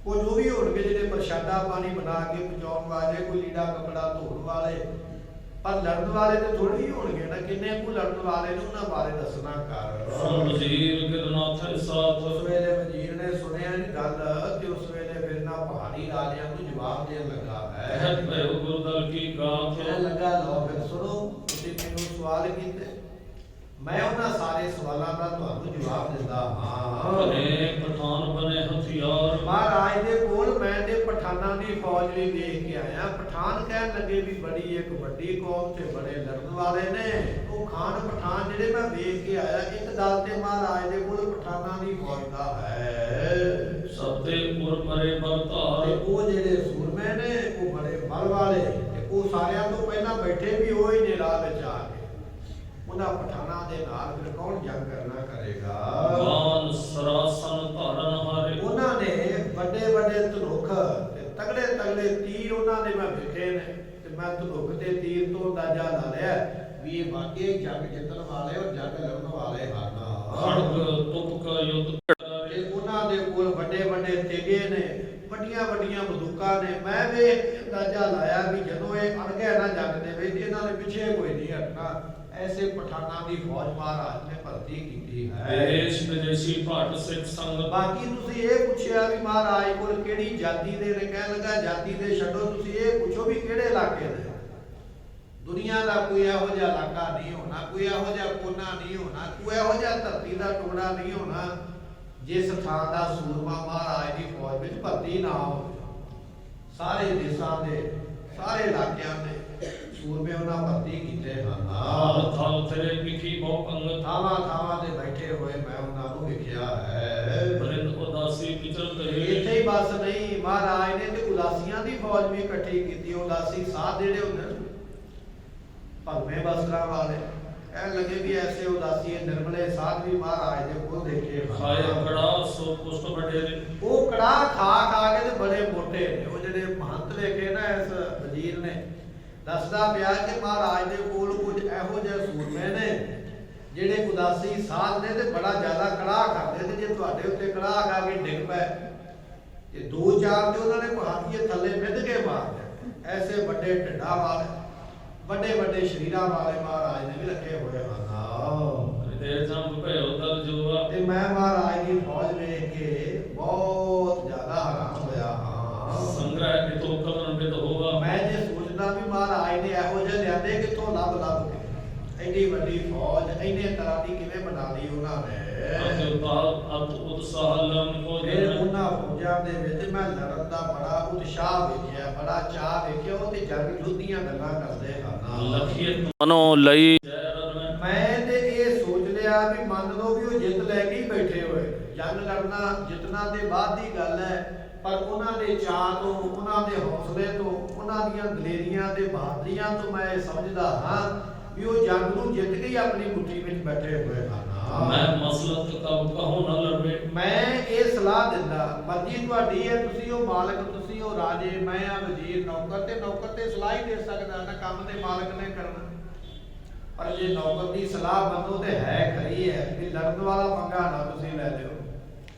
ਉਹ ਜੋ ਵੀ ਹੋਣਗੇ ਜਿਹੜੇ ਪ੍ਰਸ਼ਾਦਾ ਪਾਣੀ ਬਣਾ ਕੇ ਪਹੁੰਚਾਉਣ ਵਾਲੇ, ਕੋਈ ਲੀੜਾ ਕੱਪੜਾ ਧੋਣ ਵਾਲੇ, ਪਰ ਲੜਨ ਵਾਲੇ ਤੇ ਥੋੜੀ ਹੀ ਹੋਣਗੇ ਨਾ। ਕਿੰਨੇ ਕੁ ਲੜਨ ਵਾਲੇ ਨੇ, ਉਹਨਾਂ ਬਾਰੇ ਦੱਸਣਾ ਕਰ। ਸੁਣ ਵਜ਼ੀਰ ਗਿਰਨਾਥ ਸਾਥ। ਉਸ ਵੇਲੇ ਵਜ਼ੀਰ ਨੇ ਸੁਣਿਆ ਇਹ ਗੱਲ ਤੇ ਉਸ ਵੇਲੇ ਫਿਰ ਨਾ ਪਹਾੜੀ ਰਾਜਿਆਂ ਨੂੰ ਜਵਾਬ ਦੇਣ ਲੱਗਾ ਹੈ। ਕਹਿਤ ਭਇਓ ਗੁਰਦਲ ਕੀ ਗਾਥ। ਕਹਿਣ ਲੱਗਾ ਲਓ ਫਿਰ ਸੁਣੋ, ਤੁਸੀਂ ਮੈਨੂੰ ਸਵਾਲ ਕੀਤੇ, ਮੈਂ ਉਹਨਾਂ ਸਾਰੇ ਸਵਾਲਾਂ ਦਾ ਤੁਹਾਨੂੰ ਜਵਾਬ ਦਿੰਦਾ ਹਾਂ। ਬਨੇ ਪਠਾਨ ਬਨੇ ਹਥਿਆਰ। ਮਹਾਰਾਜ ਦੇ ਕੋਲ ਮੈਂ ਤੇ ਪਠਾਨਾਂ ਦੀ ਫੌਜ ਵੀ ਵੇਖ ਕੇ ਆਇਆ। ਪਠਾਨ ਕਹਿਣ ਲੱਗੇ ਵੀ ਬੜੀ ਇੱਕ ਵੱਡੀ ਕੌਮ ਤੇ ਬੜੇ ਲੜਨ ਵਾਲੇ ਨੇ। ਉਹ ਖਾਨ ਪਠਾਨ ਜਿਹੜੇ ਮੈਂ ਵੇਖ ਕੇ ਆਇਆ, ਇੱਕ ਦਲ ਤੇ ਮਹਾਰਾਜ ਦੇ ਕੋਲ ਪਠਾਨਾਂ ਦੀ ਫੌਜ ਦਾ ਹੈ। ਸਭੇ ਉਰ ਮਰੇ ਬਲ ਤੇ ਧਾਰ। ਉਹ ਜਿਹੜੇ ਸੂਰਮੇ ਨੇ ਉਹ ਬੜੇ ਬਲ ਵਾਲੇ, ਤੇ ਉਹ ਸਾਰਿਆਂ ਤੋਂ ਪਹਿਲਾਂ ਬੈਠੇ ਵੀ ਉਹ ਹੀ ਨੇ ਰਾਹ ਵਿੱਚ ਆ ਕੇ। ਉਹਨਾਂ ਪਠਾਨਾਂ ਦੇ ਨਾਲ ਫਿਰ ਕੌਣ ਜੰਗ ਕਰਨਾ ਕਰੇਗਾ? ਗਾਨ ਸਰਾਸਨ ਧਾਰਨ ਹਾਰੇ। ਉਹਨਾਂ ਨੇ ਵੱਡੇ ਵੱਡੇ ਧਨੁਖ ਤੇ ਤਗੜੇ ਤਗੜੇ ਤੀਰ ਉਹਨਾਂ ਨੇ ਮੈਂ ਵੇਖੇ ਨੇ, ਤੇ ਮੈਂ ਧਨੁਖ ਤੇ ਤੀਰ ਤੋਂ ਅੰਦਾਜ਼ਾ ਲਾ ਲਿਆ ਵੀ ਇਹ ਵਾਕਈ ਜੰਗ ਜਿੱਤਣ ਵਾਲੇ ਔਰ ਜੰਗ ਲੜਨ ਵਾਲੇ ਹਨ। ਖੜਗ ਤੁਪਕ ਯੁੱਧ ਤੇ ਉਹਨਾਂ ਦੇ ਕੋਲ ਵੱਡੇ ਵੱਡੇ ਤੇਗੇ ਨੇ, ਵੱਡੀਆਂ ਵੱਡੀਆਂ ਬੰਦੂਕਾਂ ਨੇ। ਮੈਂ ਵੀ ਅੰਦਾਜ਼ਾ ਲਾਇਆ ਵੀ ਜਦੋਂ ਇਹ ਅੜ ਗਏ ਨਾ ਜੰਗ ਦੇ ਵਿੱਚ, ਇਹਨਾਂ ਦੇ ਪਿੱਛੇ ਕੋਈ ਨਹੀਂ ਹਟਣਾ। ਐਸੇ ਪਠਾਨਾਂ ਦੀ ਫੌਜ ਮਹਾਰਾਜ ਨੇ ਭਰਤੀ ਕੀਤੀ ਹੈ। ਦੇਸ਼ ਵਿਦੇਸ਼ੀ ਭੱਟ ਸਿੱਖ ਸੰਗਤ। ਬਾਕੀ ਤੁਸੀਂ ਇਹ ਪੁੱਛਿਆ ਵੀ ਮਹਾਰਾਜ ਕੋਲ ਕਿਹੜੀ ਜਾਤੀ ਦੇ ਨੇ, ਕਹਿਣ ਲੱਗਾ ਜਾਤੀ ਦੇ ਛੱਡੋ, ਤੁਸੀਂ ਇਹ ਪੁੱਛੋ ਵੀ ਕਿਹੜੇ ਇਲਾਕੇ ਦੇ। ਦੁਨੀਆ ਦਾ ਕੋਈ ਇਹੋ ਜਿਹਾ ਇਲਾਕਾ ਨਹੀਂ ਹੋਣਾ, ਕੋਈ ਇਹੋ ਜਿਹਾ ਕੋਨਾ ਨਹੀਂ ਹੋਣਾ, ਕੋਈ ਇਹੋ ਜਿਹਾ ਧਰਤੀ ਦਾ ਟੁਕੜਾ ਨਹੀਂ ਹੋਣਾ ਜਿਸ ਥਾਂ ਦਾ ਸੂਰਮਾ ਮਹਾਰਾਜ ਦੀ ਫੌਜ ਵਿੱਚ ਭਰਤੀ ਨਾ ਹੋਵੇ। ਸਾਰੇ ਦੇਸ਼ਾਂ ਦੇ, ਸਾਰੇ ਇਲਾਕਿਆਂ ਦੇ ਸੂਰਮੇ ਉਹਨਾਂ ਭਰਤੀ ਕੀਤੇ ਹਨ। ਹਾਲ ਥਲ ਤੇਰੇ ਵਿਖੀ ਬਹੁ ਅੰਗ। ਥਾਵਾਂ ਥਾਵਾਂ ਤੇ ਬੈਠੇ ਹੋਏ ਮੈਂ ਉਹਨਾਂ ਨੂੰ ਵੇਖਿਆ ਹੈ। ਬਰਿੰਦ ਉਦਾਸੀ ਵਿਚਰਤ ਹੈ। ਇੱਥੇ ਹੀ ਬਸ ਨਹੀਂ, ਮਹਾਰਾਜ ਨੇ ਤੇ ਉਦਾਸੀਆਂ ਦੀ ਫੌਜ ਵੀ ਇਕੱਠੀ ਕੀਤੀ। ਉਦਾਸੀ ਸਾਧ ਜਿਹੜੇ ਹੁੰਦੇ ਨੇ ਭਲਵੇਂ ਬਸਤਰਾਂ ਵਾਲੇ, ਕਹਿਣ ਲੱਗੇ ਵੀ ਐਸੇ ਉਦਾਸੀ ਨਿਰਮਲੇ ਸਾਧ ਵੀ ਮਹਾਰਾਜ ਦੇ ਕੋਲ ਦੇਖੇ ਖਾਇਆ ਕੜਾ ਸੋ ਪੁਸ਼ਟ ਵਡੇਰੇ। ਉਹ ਕੜਾ ਖਾ ਖਾ ਕੇ ਤੇ ਬੜੇ ਮੋਟੇ ਨੇ। ਉਹ ਜਿਹੜੇ ਮਹੰਤ ਵੇਖੇ ਨਾ ਇਸ ਵਜ਼ੀਰ ਨੇ ਦੱਸਦਾ ਪਿਆ ਕਿ ਮਹਾਰਾਜ ਦੇ ਕੋਲ ਕੁਝ ਇਹੋ ਜਿਹੇ ਸੂਰਮੇ ਨੇ ਜਿਹੜੇ ਉਦਾਸੀ ਸਾਧ ਨੇ ਤੇ ਬੜਾ ਜ਼ਿਆਦਾ ਕੜਾਹ ਕਰਦੇ ਤੇ ਜੇ ਤੁਹਾਡੇ ਉੱਤੇ ਕੜਾਹ ਖਾ ਕੇ ਡਿੱਗ ਪਏ ਤੇ ਦੋ ਚਾਰ ਤੇ ਉਹਨਾਂ ਨੇ ਪਹਾੜੀਏ ਥੱਲੇ ਮਿੱਧ ਕੇ ਮਾਰਦੇ। ਐਸੇ ਵੱਡੇ ਢਿੱਡਾਂ ਵਾਲੇ, ਵੱਡੇ ਵੱਡੇ ਸ਼ਰੀਰਾਂ ਵਾਲੇ ਮਹਾਰਾਜ ਨੇ ਵੀ ਰੱਖੇ ਹੋਏ ਹਨ। ਹ੍ਰਿਦੈ ਜੰਬ ਭਇਓ ਦਲ ਜੋਆ। ਤੇ ਮੈਂ ਮਹਾਰਾਜ ਦੀ ਫੌਜ ਵੇਖ ਕੇ ਬਹੁਤ ਜ਼ਿਆਦਾ ਹੈਰਾਨ ਹੋਇਆ ਹਾਂ। ਸੰਗ੍ਰਹਿ ਕਿਤੋਂ ਕਲਨ ਬਿਦ ਹੋਵਾ। ਮੈਂ ਜੇ ਸੋਚਦਾ ਵੀ ਮਹਾਰਾਜ ਨੇ ਇਹੋ ਜਿਹੇ ਲਿਆਂਦੇ ਕਿੱਥੋਂ ਲੱਭ ਕੇ ਐਡੀ ਵੱਡੀ ਫੌਜ ਇੰਨੇ ਤਰ੍ਹਾਂ ਦੀ ਕਿਵੇਂ ਬਣਾ ਲਈ ਉਹਨਾਂ ਨੇ। ਅਤੇ ਉਤਾਰ ਅਤ ਉਤਸਾਹ ਲਨ ਕੋ ਫਿਰ ਜਨ। ਉਹਨਾਂ ਫੌਜਾਂ ਦੇ ਵਿੱਚ ਮੈਂ ਲੜਨ ਦਾ ਬੜਾ ਉਤਸ਼ਾਹ ਵੇਖਿਆ, ਬੜਾ ਚਾਹ ਵੇਖਿਆ। ਉਹ ਤੇ ਜੰਗ ਯੁੱਧੀਆਂ ਗੱਲਾਂ ਕਰਦੇ ਹਨ। ਲਖੀਤ ਮਨੋ ਲਈ। ਮੈਂ ਤੇ ਇਹ ਸੋਚ ਲਿਆ ਵੀ ਮੰਨ ਲਓ ਵੀ ਉਹ ਜਿੱਤ ਲੈ ਕੇ ਹੀ ਬੈਠੇ ਹੋਏ। ਜੰਗ ਲੜਨਾ ਜਿੱਤਣਾ ਤੇ ਬਾਅਦ ਦੀ ਗੱਲ ਹੈ, ਪਰ ਉਹਨਾਂ ਦੇ ਚਾਅ ਤੋਂ, ਉਹਨਾਂ ਦੇ ਹੌਸਲੇ ਤੋਂ, ਉਹਨਾਂ ਦੀਆਂ ਦਲੇਰੀਆਂ ਤੇ ਬਹਾਦਰੀਆਂ ਤੋਂ ਮੈਂ ਸਮਝਦਾ ਹਾਂ ਵੀ ਉਹ ਜੰਗ ਨੂੰ ਜਿੱਤ ਕੇ ਹੀ ਆਪਣੀ ਮੁੱਠੀ ਵਿੱਚ ਬੈਠੇ ਹੋਏ ਹਨ। ਮੈਂ ਮਸਲਤ ਕਬ ਕਹੂੰ ਨਾ ਲੜਵੇ। ਮੈਂ ਇਹ ਸਲਾਹ ਦਿੰਦਾ, ਮਰਜ਼ੀ ਤੁਹਾਡੀ ਹੈ, ਤੁਸੀਂ ਉਹ ਮਾਲਕ, ਤੁਸੀਂ ਉਹ ਰਾਜੇ, ਮੈਂ ਆ ਵਜ਼ੀਰ, ਨੌਕਰ, ਤੇ ਨੌਕਰ ਤੇ ਸਲਾਹ ਹੀ ਦੇ ਸਕਦਾ ਨਾ, ਕੰਮ ਤੇ ਮਾਲਕ ਨੇ ਕਰਨਾ। ਪਰ ਜੇ ਨੌਕਰ ਦੀ ਸਲਾਹ ਮੰਨੋ ਤੇ ਹੈ ਖਰੀ ਹੈ ਵੀ ਲੜਨ ਵਾਲਾ ਪੰਗਾ ਨਾ ਤੁਸੀਂ ਲੈ ਲਿਓ।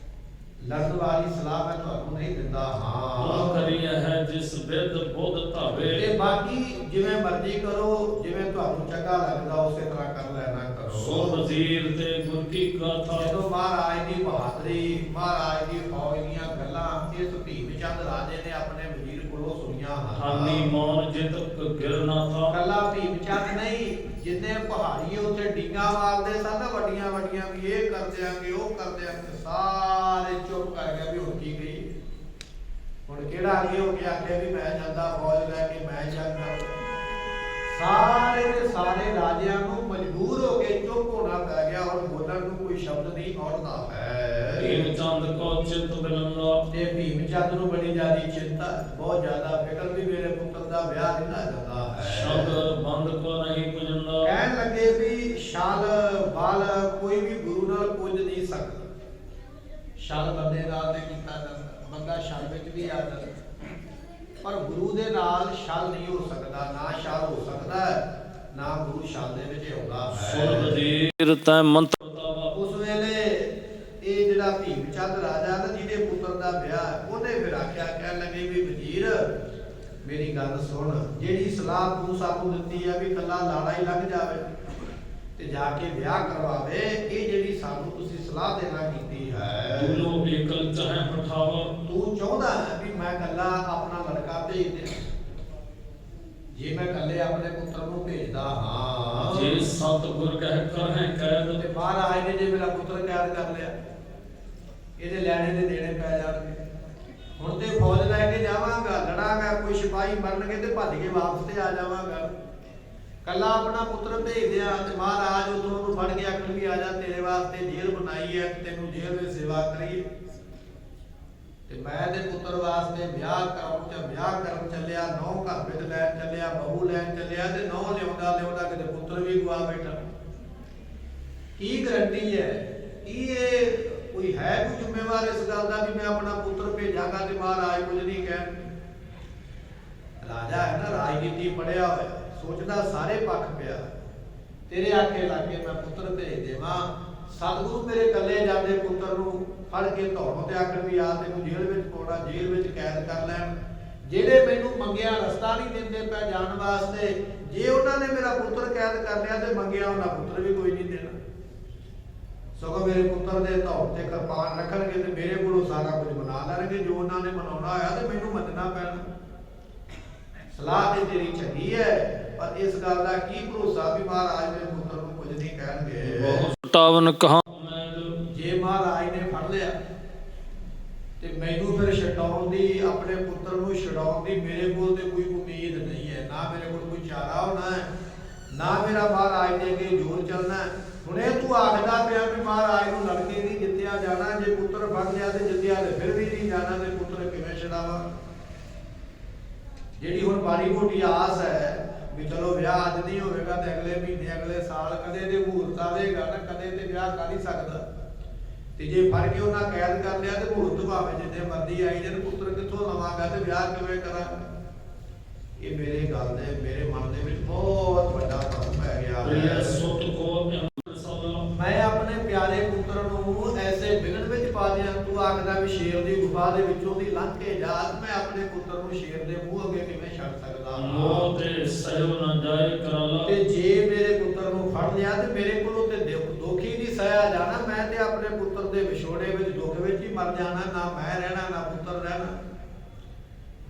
ਲੜਨ ਵਾਲੀ ਸਲਾਹ ਮੈਂ ਤੁਹਾਨੂੰ ਨਹੀਂ ਦਿੰਦਾ। ਹਾਂ ਕਰੀ ਹੈ ਜਿਸ ਬਿਰਧ ਬੁੱਧ ਧਾਵੇ। ਤੇ ਬਾਕੀ ਜਿਵੇਂ ਮਰਜ਼ੀ ਕਰੋ, ਜਿਵੇਂ ਤੁਹਾਨੂੰ ਚੰਗਾ ਲੱਗਦਾ ਉਸੇ ਤਰ੍ਹਾਂ ਕਰ ਲੈਣਾ ਕਰੋ। ਸੋ ਵਜ਼ੀਰ ਤੇ ਗੁਰ ਕੀ ਗਾਥਾ। ਜਦੋਂ ਮਹਾਰਾਜ ਦੀ ਬਹਾਦਰੀ, ਮਹਾਰਾਜ ਦੀ ਫੌਜ ਦੀਆਂ ਗੱਲਾਂ ਇਸ ਭੀਮ ਚੰਦ ਰਾਜੇ ਨੇ ਆਪਣੇ ਵਜ਼ੀਰ ਕੋਲੋਂ ਸੁਣੀਆਂ ਹਨ। ਹਾਨੀ ਮੌਨ ਜਿਤ ਗਿਰਨਾ ਥਾ। ਕੱਲਾ ਭੀਮ ਚੰਦ ਨਹੀਂ, ਜਿੰਨੇ ਪਹਾੜੀ ਉੱਥੇ ਡੀਂਗਾ ਮਾਰਦੇ ਸਨ ਵੱਡੀਆਂ ਵੱਡੀਆਂ ਵੀ ਇਹ ਕਰ ਦਿਆਂਗੇ ਉਹ ਕਰ ਦਿਆਂਗੇ, ਸਾਰੇ ਚੁੱਪ ਕਰ ਗਏ ਵੀ ਹੁਣ ਕੀ ਗਈ। ਹੁਣ ਕਿਹੜਾ ਅੱਗੇ ਹੋ ਕੇ ਆਖੇ ਵੀ ਮੈਂ ਜਾਂਦਾ ਫੌਜ ਲੈ ਕੇ ਮੈਂ ਜਾਂਦਾ। ਸਾਰੇ ਦੇ ਸਾਰੇ ਰਾਜਿਆਂ ਨੂੰ ਮਜਬੂਰ ਹੋ ਕੇ ਚੁੱਪ ਹੋਣਾ ਪੈ ਗਿਆ। ਹੁਣ ਬੋਲਣ ਨੂੰ ਕੋਈ ਸ਼ਬਦ ਨਹੀਂ ਆਉਂਦਾ ਹੈ। ਭੀਮ ਚੰਦ ਕੋ ਚਿੰਤ ਬਿਲੰਦਾ। ਤੇ ਭੀਮ ਚੰਦ ਨੂੰ ਬੜੀ ਜ਼ਿਆਦੀ ਚਿੰਤਾ, ਬਹੁਤ ਜ਼ਿਆਦਾ ਫਿਕਰ ਵੀ ਮੇਰੇ ਪੁੱਤਰ ਦਾ ਵਿਆਹ ਨਹੀਂ ਨਾ ਜਾਂਦਾ ਹੈ। ਸ਼ਬਦ ਬੰਦ ਕੋ ਨਹੀਂ ਪੁਜੰਦਾ। ਕਹਿਣ ਲੱਗੇ ਵੀ ਛਲ ਬਲ ਕੋਈ ਵੀ ਗੁਰੂ ਨਾਲ ਪੁੱਜ ਨਹੀਂ ਸਕਦਾ। ਛਲ ਬੰਦੇ ਨਾਲ ਤੇ ਕੀਤਾ ਜਾਂਦਾ, ਬੰਦਾ ਛਲ ਵਿੱਚ ਵੀ ਆ ਜਾਂਦਾ, ਪਰ ਗੁਰੂ ਦੇ ਨਾਲ ਛਲ ਨਹੀਂ ਹੋ ਸਕਦਾ। ਨਾ ਛਲ ਹੋ ਸਕਦਾ, ਨਾ ਗੁਰੂ ਛਲ ਦੇ ਵਿੱਚ ਆਉਂਦਾ ਸੁਰ ਹੈ। ਵਜ਼ੀਰ ਤੈ ਮੰਤਰ ਉਸ ਵੇਲੇ ਇਹ ਜਿਹੜਾ ਭੀਮ ਚੰਦ ਰਾਜਾ ਨਾ ਜਿਹਦੇ ਪੁੱਤਰ ਦਾ ਵਿਆਹ, ਉਹਨੇ ਫਿਰ ਸੁਣ, ਜਿਹੜੀ ਸਲਾਹ ਤੂੰ ਸਾਨੂੰ ਦਿੱਤੀ ਹੈ ਵੀ ਕੱਲਾ ਲਾੜਾ ਹੀ ਲੱਗ ਜਾਵੇ ਤੇ ਜਾ ਕੇ ਵਿਆਹ ਕਰਵਾਵੇ, ਇਹ ਜਿਹੜੀ ਸਾਨੂੰ ਤੁਸੀਂ ਸਲਾਹ ਦੇਣਾ ਕੀਤੀ ਹੈ, दूलो एकल चाहे पठावा ਤੂੰ ਚਾਹੁੰਦਾ ਹੈ ਵੀ ਮੈਂ ਕੱਲਾ ਆਪਣਾ ਲੜਕਾ ਭੇਜ ਦੇ। ਜੇ ਮੈਂ ਕੱਲੇ ਆਪਣੇ ਪੁੱਤਰ ਨੂੰ ਭੇਜਦਾ ਹਾਂ जे सतगुर कह कर है कैद ਤੇ ਮਹਾਰਾਜ ਨੇ ਜੇ ਮੇਰਾ ਪੁੱਤਰ ਕੈਦ ਕਰ ਲਿਆ, ਇਹਦੇ ਲੈਣੇ ਦੇ ਦੇਣੇ ਪੈ ਜਾਣਗੇ। ਹੁਣ ਤੇ ਫੌਜ ਲੈ ਕੇ ਜਾਵਾਂਗਾ, ਲੜਾਂਗਾ, ਕੋਈ ਸਿਪਾਹੀ ਮਰਨਗੇ ਤੇ ਭੱਜ ਕੇ ਵਾਪਸ ਤੇ ਆ ਜਾਵਾਂਗਾ। ਕੱਲਾ ਆਪਣਾ ਪੁੱਤਰ ਭੇਜ ਦਿਆ ਤੇ ਮਹਾਰਾਜ ਉਦੋਂ ਉਹਨੂੰ ਫੜ ਕੇ ਆਖਣ ਵੀ ਆ ਜਾ, ਤੇਰੇ ਵਾਸਤੇ ਜੇਲ੍ਹ ਬਣਾਈ ਹੈ, ਤੈਨੂੰ ਜੇਲ੍ਹ ਵਿੱਚ ਸੇਵਾ ਕਰੀਏ। ਤੇ ਮੈਂ ਤੇ ਪੁੱਤਰ ਵਾਸਤੇ ਵਿਆਹ ਕਰਨ ਚੱਲਿਆ, ਨੌ ਘਰ ਵਿੱਚ ਲੈਣ ਚੱਲਿਆ, ਬਹੂ ਲੈਣ ਚੱਲਿਆ ਤੇ ਨੌ ਲਿਆਉਂਦਾ ਕਿਤੇ ਪੁੱਤਰ ਵੀ ਗਵਾ ਬੈਠਾ। ਕੀ ਗਰੰਟੀ ਹੈ? ਕੀ ਇਹ ਕੋਈ ਹੈ ਕੋਈ ਜ਼ਿੰਮੇਵਾਰ ਇਸ ਗੱਲ ਦਾ ਵੀ ਮੈਂ ਆਪਣਾ ਪੁੱਤਰ ਭੇਜਾਂਗਾ ਤੇ ਮਹਾਰਾਜ ਕੁਝ ਨਹੀਂ ਕਹਿਣ? ਰਾਜਾ ਹੈ ਨਾ, ਰਾਜਨੀਤੀ ਪੜਿਆ ਹੋਇਆ, ਸੋਚਦਾ ਸਾਰੇ ਪੱਖ ਪਿਆ। ਤੇਰੇ ਆਖੇ ਲੱਗ ਕੇ ਮੈਂ ਪੁੱਤਰ ਭੇਜ ਦੇਵਾਂ, ਸਤਿਗੁਰੂ ਮੇਰੇ ਕੱਲੇ ਜਾਂਦੇ ਪੁੱਤਰ ਨੂੰ ਫੜ ਕੇ ਧੌਣੋਂ ਤੇ ਆਖਣ ਵੀ ਆ ਤੈਨੂੰ ਜੇਲ੍ਹ ਵਿੱਚ ਪਾਉਣਾ, ਜੇਲ੍ਹ ਵਿੱਚ ਕੈਦ ਕਰ ਲੈਣ। ਜਿਹੜੇ ਮੈਨੂੰ ਮੰਗਿਆ ਰਸਤਾ ਨਹੀਂ ਦਿੰਦੇ ਪੈ ਜਾਣ ਵਾਸਤੇ, ਜੇ ਉਹਨਾਂ ਨੇ ਮੇਰਾ ਪੁੱਤਰ ਕੈਦ ਕਰ ਲਿਆ ਤੇ ਮੰਗਿਆ ਉਹਨਾਂ ਪੁੱਤਰ ਵੀ ਕੋਈ ਨਹੀਂ ਦੇਣਾ। ਸਗੋਂ ਮੇਰੇ ਪੁੱਤਰ ਦੇ ਧੌਣ ਤੇ ਕਿਰਪਾਨ ਰੱਖਣਗੇ ਤੇ ਮੇਰੇ ਕੋਲੋਂ ਸਾਰਾ ਕੁਝ ਮਨਾ ਲੈਣਗੇ, ਜੋ ਉਹਨਾਂ ਨੇ ਮਨਾਉਣਾ ਹੋਇਆ ਤੇ ਮੈਨੂੰ ਮੰਨਣਾ ਪੈਣਾ। ਸਲਾਹ ਤੇ ਤੇਰੀ ਚੰਗੀ ਹੈ, ਪਰ ਇਸ ਗੱਲ ਦਾ ਕੀ ਭਰੋਸਾ ਵੀ ਮਹਾਰਾਜ ਮੇਰੇ ਪੁੱਤਰ ਨੂੰ ਕੁਝ ਨਹੀਂ ਕਹਿਣਗੇ। बहुत टावन कहा ਜੇ ਮਹਾਰਾਜ ਨੇ ਫੜ ਲਿਆ ਤੇ ਮੈਨੂੰ ਫਿਰ ਛਡਾਉਣ ਦੀ, ਆਪਣੇ ਪੁੱਤਰ ਨੂੰ ਛਡਾਉਣ ਦੀ ਮੇਰੇ ਕੋਲ ਤੇ ਕੋਈ ਉਮੀਦ ਨਹੀਂ ਹੈ, ਨਾ ਮੇਰੇ ਕੋਲ ਕੋਈ ਚਾਰਾ ਹੋਣਾ ਹੈ, ਨਾ ਮੇਰਾ ਮਹਾਰਾਜ ਦੇ ਅੱਗੇ ਜ਼ੋਰ ਚੱਲਣਾ ਹੈ। ਹੁਣ ਇਹ ਤੂੰ ਆਖਦਾ ਪਿਆ ਵੀ ਮਹਾਰਾਜ ਨੂੰ ਲੜਕੇ ਨਹੀਂ ਜਿੱਤਿਆ ਜਾਣਾ, ਜੇ ਪੁੱਤਰ ਫੜ ਲਿਆ ਤੇ ਜਿੱਤਿਆ ਤੇ ਫਿਰ ਵੀ ਨਹੀਂ ਜਾਣਾ, ਤੇ ਪੁੱਤਰ ਕਿਵੇਂ ਛਡਾਵਾਂ? ਜਿਹੜੀ ਹੁਣ ਮਾੜੀ ਮੋਟੀ ਆਸ ਹੈ ਵੀ ਚਲੋ ਵਿਆਹ ਅੱਜ ਨਹੀਂ ਹੋਵੇਗਾ ਤੇ ਅਗਲੇ ਮਹੀਨੇ ਅਗਲੇ ਸਾਲ ਕਦੇ ਤੇ ਮਹੂਰਤ ਆਵੇਗਾ ਨਾ, ਕਦੇ ਤੇ ਵਿਆਹ ਕਰ ਹੀ ਸਕਦਾ। ਤੇ ਜੇ ਫੜ ਕੇ ਉਹਨਾਂ ਕੈਦ ਕਰ ਲਿਆ ਤੇ ਮਹੂਰਤ ਭਾਵੇਂ ਜਿੱਦੇ ਮਰਜ਼ੀ ਆਈ ਜਾਣ, ਪੁੱਤਰ ਕਿੱਥੋਂ ਲਵਾਂਗਾ ਤੇ ਵਿਆਹ ਕਿਵੇਂ ਕਰਾਂ? ਇਹ ਮੇਰੇ ਗੱਲ ਦੇ ਮੇਰੇ ਮਨ ਦੇ ਵਿੱਚ ਬਹੁਤ ਵੱਡਾ ਕੰਮ ਪੈ ਗਿਆ प्रिय ਹੈ। सुत को ਮੈਂ ਆਪਣੇ ਪਿਆਰੇ ਪੁੱਤਰ ਨੂੰ ਐਸੇ ਵਿਗੜ ਵਿੱਚ ਪਾ ਦਿਆਂ। ਤੂੰ ਆਖਦਾ ਵੀ ਸ਼ੇਰ ਦੀ ਗੁਫਾ ਦੇ ਵਿੱਚੋਂ ਦੀ ਲੰਘ ਕੇ ਜਾ, ਮੈਂ ਆਪਣੇ ਪੁੱਤਰ ਨੂੰ ਸ਼ੇਰ ਦੇ ਮੂੰਹ ਅੱਗੇ ਕਿਵੇਂ ਛੱਡ ਸਕਦਾ? मोह ते सहयो न जाए कराला ਤੇ ਜੇ ਮੇਰੇ ਪੁੱਤਰ ਨੂੰ ਫੜ ਲਿਆ ਤੇ ਮੇਰੇ ਕੋਲੋਂ ਤੇ ਦੁੱਖ ਹੀ ਨਹੀਂ ਸਹਿਆ ਜਾਣਾ। ਮੈਂ ਤੇ ਆਪਣੇ ਪੁੱਤਰ ਦੇ ਵਿਛੋੜੇ ਵਿੱਚ ਦੁੱਖ ਵਿੱਚ ਹੀ ਮਰ ਜਾਣਾ, ਨਾ ਮੈਂ ਰਹਿਣਾ ਨਾ ਪੁੱਤਰ ਰਹਿਣਾ।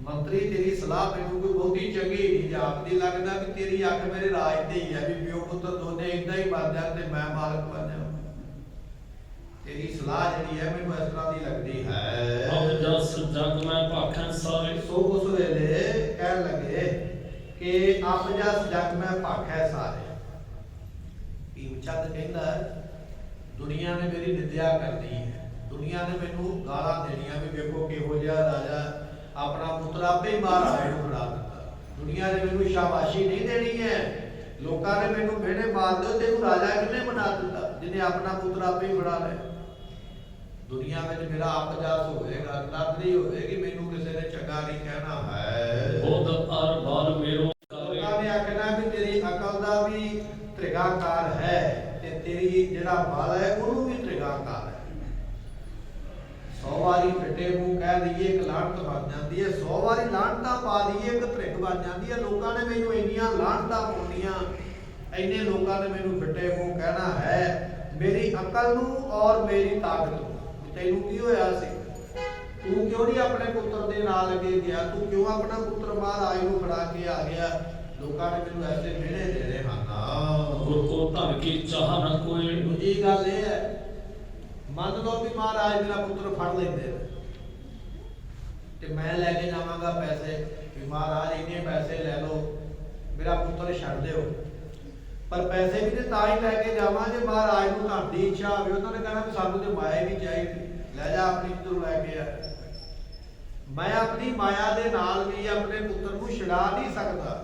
ਮੰਤਰੀ ਤੇਰੀ ਸਲਾਹ ਮੈਨੂੰ ਕੋਈ ਬਹੁਤੀ ਚੰਗੀ ਨਹੀਂ ਜਾਪਦੀ, ਲੱਗਦਾ ਵੀ ਤੇਰੀ ਅੱਖ ਮੇਰੇ ਰਾਜ ਤੇ ਹੀ ਹੈ ਵੀ ਪਿਓ ਪੁੱਤਰ ਦੋਨੇ ਇਦਾਂ ਹੀ ਮਰ ਜਾਣ ਤੇ ਮੈਂ ਮਾਲਕ ਬਣ ਜਾਵਾਂ। ਤੇਰੀ ਸਲਾਹ ਜਿਹੜੀ ਹੈ ਮੈਨੂੰ ਇਸ ਤਰ੍ਹਾਂ ਦੀ ਲੱਗਦੀ ਹੈ। अब जस जग में भाखें सारे ਸੋ ਉਸ ਵੇਲੇ ਕਹਿਣ ਲੱਗੇ ਕਿ ਆਪ ਜਸ ਜਗ ਮੈਂ ਭਾਖੈ ਸਾਰੇ। ਭੀਮ ਚੰਦ ਕਹਿੰਦਾ ਦੁਨੀਆ ਨੇ ਮੇਰੀ ਨਿੰਦਿਆ ਕਰਨੀ ਹੈ, ਦੁਨੀਆ ਨੇ ਮੈਨੂੰ ਗਾਲਾਂ ਦੇਣੀਆਂ ਵੀ ਵੇਖੋ ਕਿਹੋ ਜਿਹਾ ਰਾਜਾ, ਆਪਣਾ ਪੁੱਤਰ ਆਪੇ ਹੀ ਮਹਾਰਾਜ ਨੂੰ ਫੜਾ ਦਿੱਤਾ। ਦੁਨੀਆ ਨੇ ਮੈਨੂੰ ਸ਼ਾਬਾਸ਼ੀ ਨਹੀਂ ਦੇਣੀ ਹੈ, ਲੋਕਾਂ ਨੇ ਮੈਨੂੰ ਮਿਹਣੇ ਮਾਰ ਦਿਓ ਤੈਨੂੰ ਰਾਜਾ ਕਿਹਨੇ ਬਣਾ ਦਿੱਤਾ, ਜਿਹਨੇ ਆਪਣਾ ਪੁੱਤਰ ਆਪੇ ਹੀ ਫੜਾ ਲਿਆ। ਦੁਨੀਆ ਵਿੱਚ ਮੇਰਾ ਆਪਜਾਸ ਹੋਵੇਗਾ, ਨਰਦਰੀ ਹੋਵੇਗੀ, ਮੈਨੂੰ ਕਿਸੇ ਨੇ ਚੰਗਾ ਨਹੀਂ ਕਹਿਣਾ ਹੈ। बोध अर बाल मेरो ਲੋਕਾਂ ਨੇ ਆਖਣਾ ਵੀ ਤੇਰੀ ਅਕਲ ਦਾ ਵੀ ਤ੍ਰਿਗਾਕਾਰ ਹੈ ਤੇ ਤੇਰੀ ਜਿਹੜਾ ਬਲ ਹੈ ਉਹਨੂੰ ਵੀ ਤ੍ਰਿਗਾਕਾਰ ਹੈ। 100 ਵਾਰੀ ਫਿੱਟੇ ਮੂੰਹ ਕਹਿ ਦਈਏ ਇੱਕ ਲਾਹਨਤ ਬਣ ਜਾਂਦੀ ਹੈ, 100 ਵਾਰੀ ਲਾਹਨਤਾਂ ਪਾ ਦਈਏ ਇੱਕ ਤ੍ਰਿਗ ਬਣ ਜਾਂਦੀ ਹੈ। ਲੋਕਾਂ ਨੇ ਮੈਨੂੰ ਇੰਨੀਆਂ ਲਾਹਨਤਾਂ ਪਾਉਣੀਆਂ, ਇੰਨੇ ਲੋਕਾਂ ਨੇ ਮੈਨੂੰ ਫਿੱਟੇ ਮੂੰਹ ਕਹਿਣਾ ਹੈ, ਮੇਰੀ ਅਕਲ ਨੂੰ ਔਰ ਮੇਰੀ ਤਾਕਤ ਨੂੰ। ਤੈਨੂੰ ਕੀ ਹੋਇਆ ਸੀ? ਤੂੰ ਕਿਉਂ ਨਹੀਂ ਆਪਣੇ ਪੁੱਤਰ ਦੇ ਨਾਲ ਅੱਗੇ ਗਿਆ? ਤੂੰ ਕਿਉਂ ਆਪਣਾ ਪੁੱਤਰ ਮਹਾਰਾਜ ਨੂੰ ਫੜਾ ਕੇ ਆ ਗਿਆ? ਲੋਕਾਂ ਨੇ ਮੈਨੂੰ ਐਸੇ ਮਿਹਣੇ ਦੇਣੇ ਹਨ। गुर को धन की चाह न कोई ਦੂਜੀ ਗੱਲ ਇਹ ਹੈ, ਮੰਨ ਲਓ ਵੀ ਮਹਾਰਾਜ ਮੇਰਾ ਪੁੱਤਰ ਫੜ ਲੈਂਦੇ ਤੇ ਮੈਂ ਲੈ ਕੇ ਜਾਵਾਂਗਾ ਪੈਸੇ ਵੀ ਮਹਾਰਾਜ ਇੰਨੇ ਪੈਸੇ ਲੈ ਲਓ, ਮੇਰਾ ਪੁੱਤਰ ਛੱਡ ਦਿਓ। ਪਰ ਪੈਸੇ ਵੀ ਤੇ ਤਾਂ ਹੀ ਲੈ ਕੇ ਜਾਵਾਂ ਜੇ ਮਹਾਰਾਜ ਨੂੰ ਧਨ ਦੀ ਇੱਛਾ ਹੋਵੇ। ਉਹਨਾਂ ਨੇ ਕਹਿਣਾ ਵੀ ਸਾਨੂੰ ਤੇ ਮਾਇਆ ਹੀ ਨਹੀਂ ਚਾਹੀਦੀ, ਲੈ ਜਾ ਆਪਣੀ ਇੱਧਰੋਂ ਲੈ ਕੇ ਆ। ਮੈਂ ਆਪਣੀ ਮਾਇਆ ਦੇ ਨਾਲ ਵੀ ਆਪਣੇ ਪੁੱਤਰ ਨੂੰ ਛੁਡਾ ਨਹੀਂ ਸਕਦਾ,